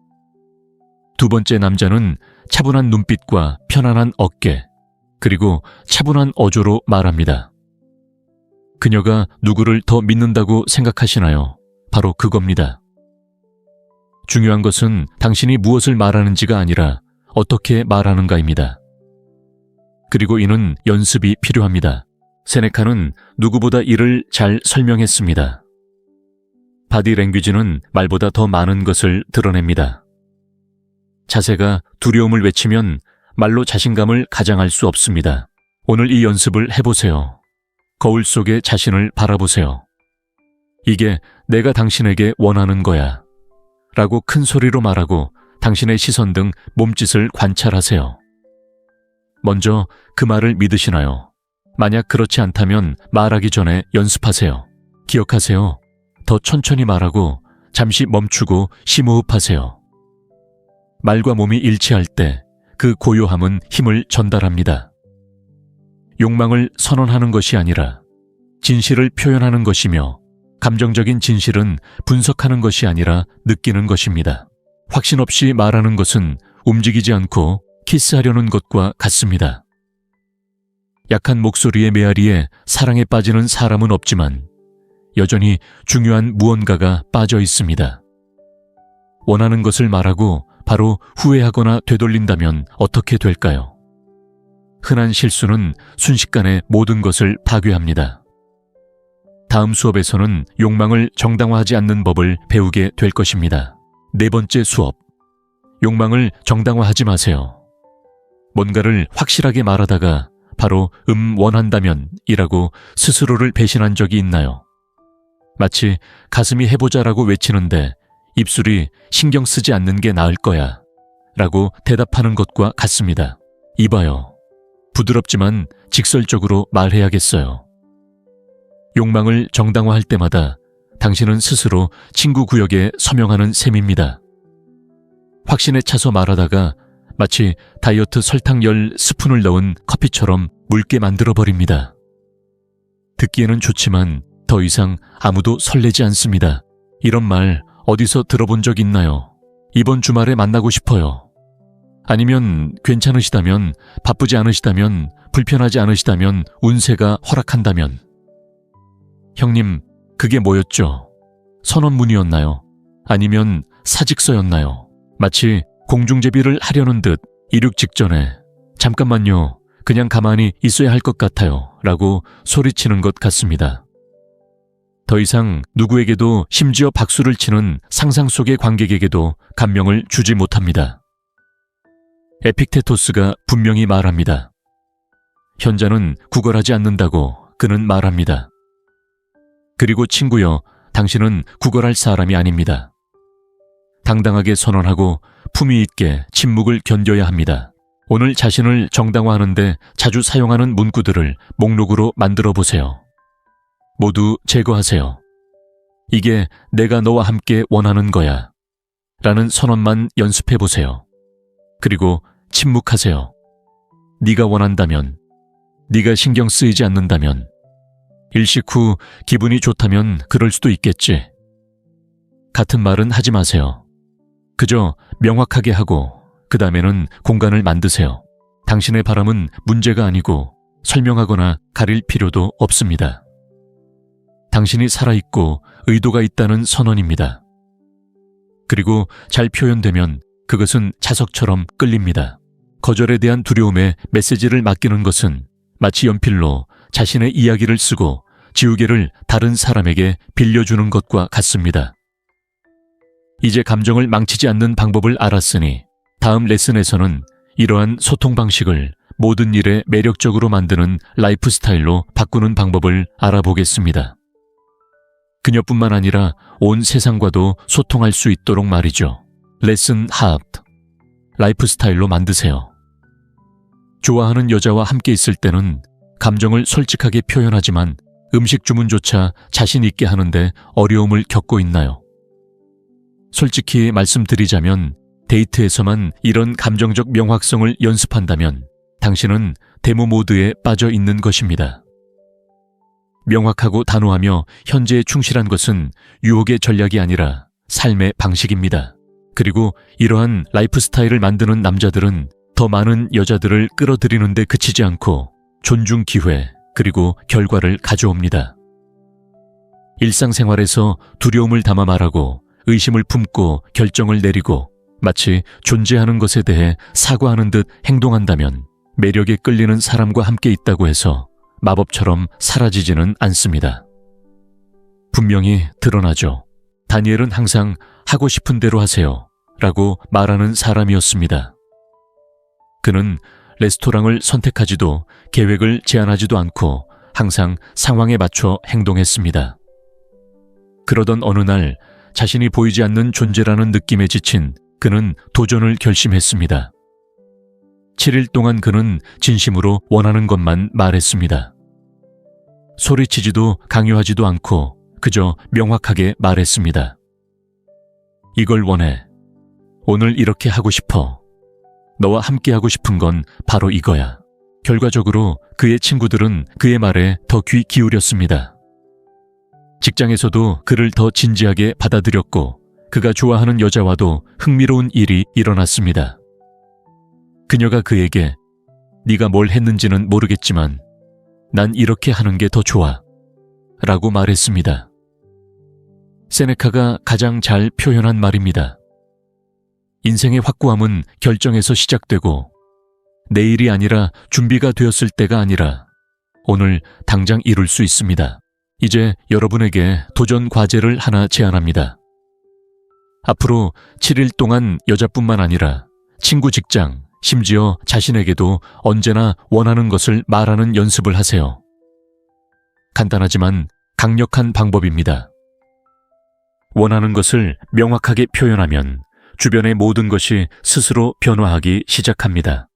두 번째 남자는 차분한 눈빛과 편안한 어깨, 그리고 차분한 어조로 말합니다. 그녀가 누구를 더 믿는다고 생각하시나요? 바로 그겁니다. 중요한 것은 당신이 무엇을 말하는지가 아니라 어떻게 말하는가입니다. 그리고 이는 연습이 필요합니다. 세네카는 누구보다 이를 잘 설명했습니다. 바디 랭귀지는 말보다 더 많은 것을 드러냅니다. 자세가 두려움을 외치면 말로 자신감을 가장할 수 없습니다. 오늘 이 연습을 해보세요. 거울 속에 자신을 바라보세요. 이게 내가 당신에게 원하는 거야 라고 큰 소리로 말하고 당신의 시선 등 몸짓을 관찰하세요. 먼저 그 말을 믿으시나요? 만약 그렇지 않다면 말하기 전에 연습하세요. 기억하세요. 더 천천히 말하고 잠시 멈추고 심호흡하세요. 말과 몸이 일치할 때 그 고요함은 힘을 전달합니다. 욕망을 선언하는 것이 아니라 진실을 표현하는 것이며 감정적인 진실은 분석하는 것이 아니라 느끼는 것입니다. 확신 없이 말하는 것은 움직이지 않고 키스하려는 것과 같습니다. 약한 목소리의 메아리에 사랑에 빠지는 사람은 없지만 여전히 중요한 무언가가 빠져 있습니다. 원하는 것을 말하고 바로 후회하거나 되돌린다면 어떻게 될까요? 흔한 실수는 순식간에 모든 것을 파괴합니다. 다음 수업에서는 욕망을 정당화하지 않는 법을 배우게 될 것입니다. 네 번째 수업. 욕망을 정당화하지 마세요. 뭔가를 확실하게 말하다가 바로 원한다면 이라고 스스로를 배신한 적이 있나요? 마치 가슴이 해보자라고 외치는데 입술이 신경 쓰지 않는 게 나을 거야 라고 대답하는 것과 같습니다. 이봐요. 부드럽지만 직설적으로 말해야겠어요. 욕망을 정당화할 때마다 당신은 스스로 친구 구역에 서명하는 셈입니다. 확신에 차서 말하다가 마치 다이어트 설탕 10스푼을 넣은 커피처럼 묽게 만들어버립니다. 듣기에는 좋지만 더 이상 아무도 설레지 않습니다. 이런 말 어디서 들어본 적 있나요? 이번 주말에 만나고 싶어요. 아니면 괜찮으시다면, 바쁘지 않으시다면, 불편하지 않으시다면, 운세가 허락한다면. 형님, 그게 뭐였죠? 선언문이었나요? 아니면 사직서였나요? 마치 공중제비를 하려는 듯 이륙 직전에 잠깐만요, 그냥 가만히 있어야 할 것 같아요 라고 소리치는 것 같습니다. 더 이상 누구에게도, 심지어 박수를 치는 상상 속의 관객에게도 감명을 주지 못합니다. 에픽테토스가 분명히 말합니다. 현자는 구걸하지 않는다고 그는 말합니다. 그리고 친구여, 당신은 구걸할 사람이 아닙니다. 당당하게 선언하고 품위 있게 침묵을 견뎌야 합니다. 오늘 자신을 정당화하는데 자주 사용하는 문구들을 목록으로 만들어 보세요. 모두 제거하세요. 이게 내가 너와 함께 원하는 거야 라는 선언만 연습해 보세요. 그리고 침묵하세요. 네가 원한다면, 네가 신경 쓰이지 않는다면, 일식 후 기분이 좋다면 그럴 수도 있겠지. 같은 말은 하지 마세요. 그저 명확하게 하고 그 다음에는 공간을 만드세요. 당신의 바람은 문제가 아니고 설명하거나 가릴 필요도 없습니다. 당신이 살아있고 의도가 있다는 선언입니다. 그리고 잘 표현되면 그것은 자석처럼 끌립니다. 거절에 대한 두려움에 메시지를 맡기는 것은 마치 연필로 자신의 이야기를 쓰고 지우개를 다른 사람에게 빌려주는 것과 같습니다. 이제 감정을 망치지 않는 방법을 알았으니 다음 레슨에서는 이러한 소통 방식을 모든 일에 매력적으로 만드는 라이프 스타일로 바꾸는 방법을 알아보겠습니다. 그녀뿐만 아니라 온 세상과도 소통할 수 있도록 말이죠. 레슨 합, 라이프 스타일로 만드세요. 좋아하는 여자와 함께 있을 때는 감정을 솔직하게 표현하지만 음식 주문조차 자신 있게 하는데 어려움을 겪고 있나요? 솔직히 말씀드리자면 데이트에서만 이런 감정적 명확성을 연습한다면 당신은 데모 모드에 빠져 있는 것입니다. 명확하고 단호하며 현재에 충실한 것은 유혹의 전략이 아니라 삶의 방식입니다. 그리고 이러한 라이프 스타일을 만드는 남자들은 더 많은 여자들을 끌어들이는 데 그치지 않고 존중 기회 그리고 결과를 가져옵니다. 일상생활에서 두려움을 담아 말하고 의심을 품고 결정을 내리고 마치 존재하는 것에 대해 사과하는 듯 행동한다면 매력에 끌리는 사람과 함께 있다고 해서 마법처럼 사라지지는 않습니다. 분명히 드러나죠. 다니엘은 항상 하고 싶은 대로 하세요 라고 말하는 사람이었습니다. 그는 레스토랑을 선택하지도 계획을 제안하지도 않고 항상 상황에 맞춰 행동했습니다. 그러던 어느 날 자신이 보이지 않는 존재라는 느낌에 지친 그는 도전을 결심했습니다. 7일 동안 그는 진심으로 원하는 것만 말했습니다. 소리치지도 강요하지도 않고 그저 명확하게 말했습니다. 이걸 원해. 오늘 이렇게 하고 싶어. 너와 함께 하고 싶은 건 바로 이거야. 결과적으로 그의 친구들은 그의 말에 더 귀 기울였습니다. 직장에서도 그를 더 진지하게 받아들였고 그가 좋아하는 여자와도 흥미로운 일이 일어났습니다. 그녀가 그에게 네가 뭘 했는지는 모르겠지만 난 이렇게 하는 게 더 좋아 라고 말했습니다. 세네카가 가장 잘 표현한 말입니다. 인생의 확고함은 결정에서 시작되고 내일이 아니라 준비가 되었을 때가 아니라 오늘 당장 이룰 수 있습니다. 이제 여러분에게 도전 과제를 하나 제안합니다. 앞으로 7일 동안 여자뿐만 아니라 친구, 직장, 심지어 자신에게도 언제나 원하는 것을 말하는 연습을 하세요. 간단하지만 강력한 방법입니다. 원하는 것을 명확하게 표현하면 주변의 모든 것이 스스로 변화하기 시작합니다.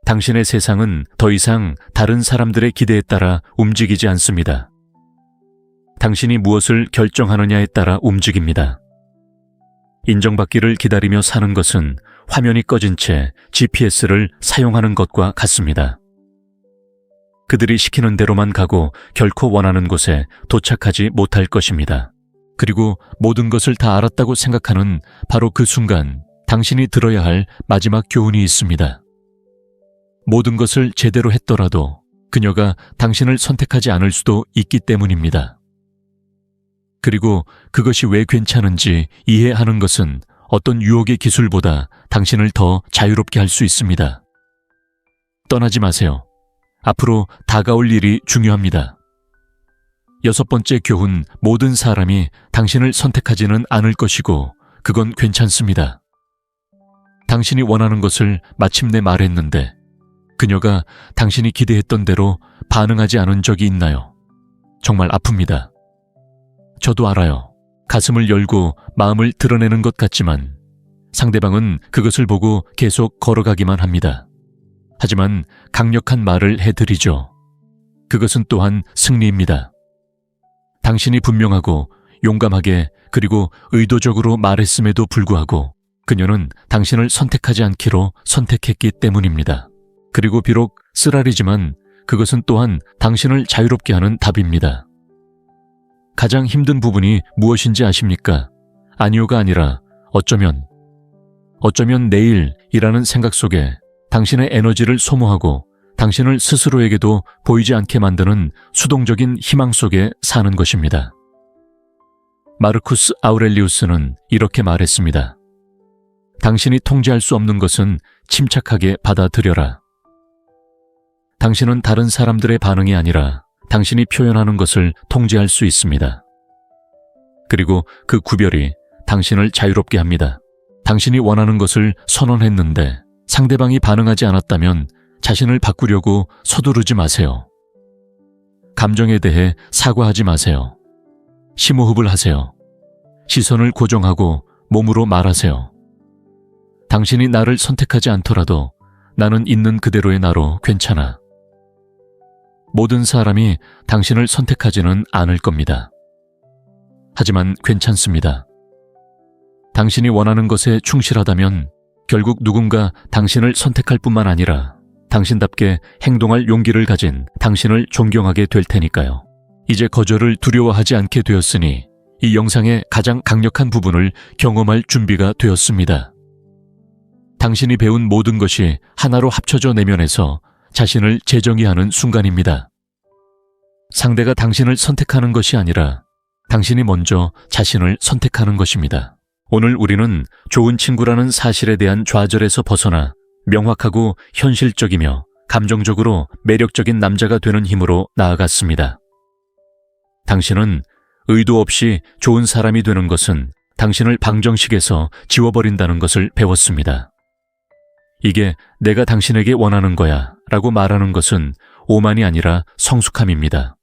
당신의 세상은 더 이상 다른 사람들의 기대에 따라 움직이지 않습니다. 당신이 무엇을 결정하느냐에 따라 움직입니다. 인정받기를 기다리며 사는 것은 화면이 꺼진 채 GPS를 사용하는 것과 같습니다. 그들이 시키는 대로만 가고 결코 원하는 곳에 도착하지 못할 것입니다. 그리고 모든 것을 다 알았다고 생각하는 바로 그 순간 당신이 들어야 할 마지막 교훈이 있습니다. 모든 것을 제대로 했더라도 그녀가 당신을 선택하지 않을 수도 있기 때문입니다. 그리고 그것이 왜 괜찮은지 이해하는 것은 어떤 유혹의 기술보다 당신을 더 자유롭게 할 수 있습니다. 떠나지 마세요. 앞으로 다가올 일이 중요합니다. 6번째 교훈, 모든 사람이 당신을 선택하지는 않을 것이고 그건 괜찮습니다. 당신이 원하는 것을 마침내 말했는데 그녀가 당신이 기대했던 대로 반응하지 않은 적이 있나요? 정말 아픕니다. 저도 알아요. 가슴을 열고 마음을 드러내는 것 같지만 상대방은 그것을 보고 계속 걸어가기만 합니다. 하지만 강력한 말을 해드리죠. 그것은 또한 승리입니다. 당신이 분명하고 용감하게 그리고 의도적으로 말했음에도 불구하고 그녀는 당신을 선택하지 않기로 선택했기 때문입니다. 그리고 비록 쓰라리지만 그것은 또한 당신을 자유롭게 하는 답입니다. 가장 힘든 부분이 무엇인지 아십니까? 아니요가 아니라 어쩌면 내일이라는 생각 속에 당신의 에너지를 소모하고 당신을 스스로에게도 보이지 않게 만드는 수동적인 희망 속에 사는 것입니다. 마르쿠스 아우렐리우스는 이렇게 말했습니다. 당신이 통제할 수 없는 것은 침착하게 받아들여라. 당신은 다른 사람들의 반응이 아니라 당신이 표현하는 것을 통제할 수 있습니다. 그리고 그 구별이 당신을 자유롭게 합니다. 당신이 원하는 것을 선언했는데 상대방이 반응하지 않았다면 자신을 바꾸려고 서두르지 마세요. 감정에 대해 사과하지 마세요. 심호흡을 하세요. 시선을 고정하고 몸으로 말하세요. 당신이 나를 선택하지 않더라도 나는 있는 그대로의 나로 괜찮아. 모든 사람이 당신을 선택하지는 않을 겁니다. 하지만 괜찮습니다. 당신이 원하는 것에 충실하다면 결국 누군가 당신을 선택할 뿐만 아니라 당신답게 행동할 용기를 가진 당신을 존경하게 될 테니까요. 이제 거절을 두려워하지 않게 되었으니 이 영상의 가장 강력한 부분을 경험할 준비가 되었습니다. 당신이 배운 모든 것이 하나로 합쳐져 내면에서 자신을 재정의하는 순간입니다. 상대가 당신을 선택하는 것이 아니라 당신이 먼저 자신을 선택하는 것입니다. 오늘 우리는 좋은 친구라는 사실에 대한 좌절에서 벗어나 명확하고 현실적이며 감정적으로 매력적인 남자가 되는 힘으로 나아갔습니다. 당신은 의도 없이 좋은 사람이 되는 것은 당신을 방정식에서 지워버린다는 것을 배웠습니다. 이게 내가 당신에게 원하는 거야 라고 말하는 것은 오만이 아니라 성숙함입니다.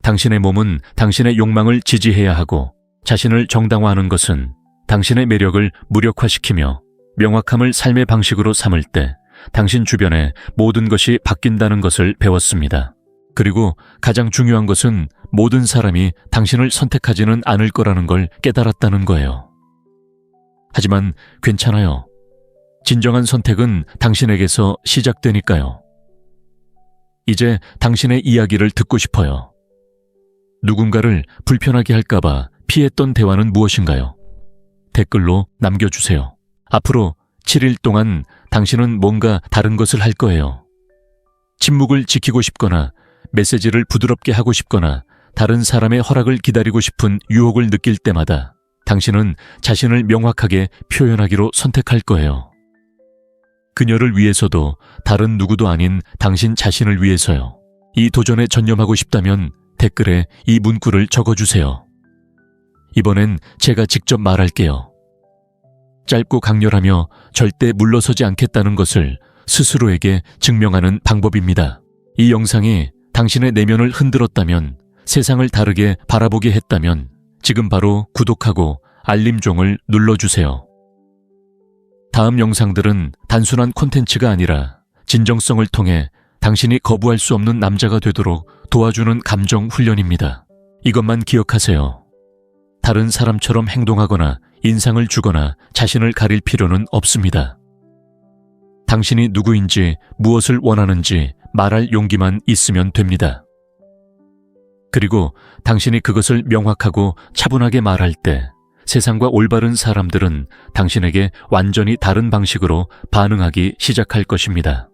당신의 몸은 당신의 욕망을 지지해야 하고 자신을 정당화하는 것은 당신의 매력을 무력화시키며 명확함을 삶의 방식으로 삼을 때 당신 주변의 모든 것이 바뀐다는 것을 배웠습니다. 그리고 가장 중요한 것은 모든 사람이 당신을 선택하지는 않을 거라는 걸 깨달았다는 거예요. 하지만 괜찮아요. 진정한 선택은 당신에게서 시작되니까요. 이제 당신의 이야기를 듣고 싶어요. 누군가를 불편하게 할까봐 피했던 대화는 무엇인가요? 댓글로 남겨주세요. 앞으로 7일 동안 당신은 뭔가 다른 것을 할 거예요. 침묵을 지키고 싶거나 메시지를 부드럽게 하고 싶거나 다른 사람의 허락을 기다리고 싶은 유혹을 느낄 때마다 당신은 자신을 명확하게 표현하기로 선택할 거예요. 그녀를 위해서도 다른 누구도 아닌 당신 자신을 위해서요. 이 도전에 전념하고 싶다면 댓글에 이 문구를 적어주세요. 이번엔 제가 직접 말할게요. 짧고 강렬하며 절대 물러서지 않겠다는 것을 스스로에게 증명하는 방법입니다. 이 영상이 당신의 내면을 흔들었다면, 세상을 다르게 바라보게 했다면 지금 바로 구독하고 알림종을 눌러주세요. 다음 영상들은 단순한 콘텐츠가 아니라 진정성을 통해 당신이 거부할 수 없는 남자가 되도록 도와주는 감정 훈련입니다. 이것만 기억하세요. 다른 사람처럼 행동하거나 인상을 주거나 자신을 가릴 필요는 없습니다. 당신이 누구인지 무엇을 원하는지 말할 용기만 있으면 됩니다. 그리고 당신이 그것을 명확하고 차분하게 말할 때 세상과 올바른 사람들은 당신에게 완전히 다른 방식으로 반응하기 시작할 것입니다.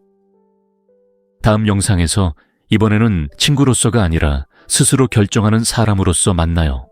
다음 영상에서 이번에는 친구로서가 아니라 스스로 결정하는 사람으로서 만나요.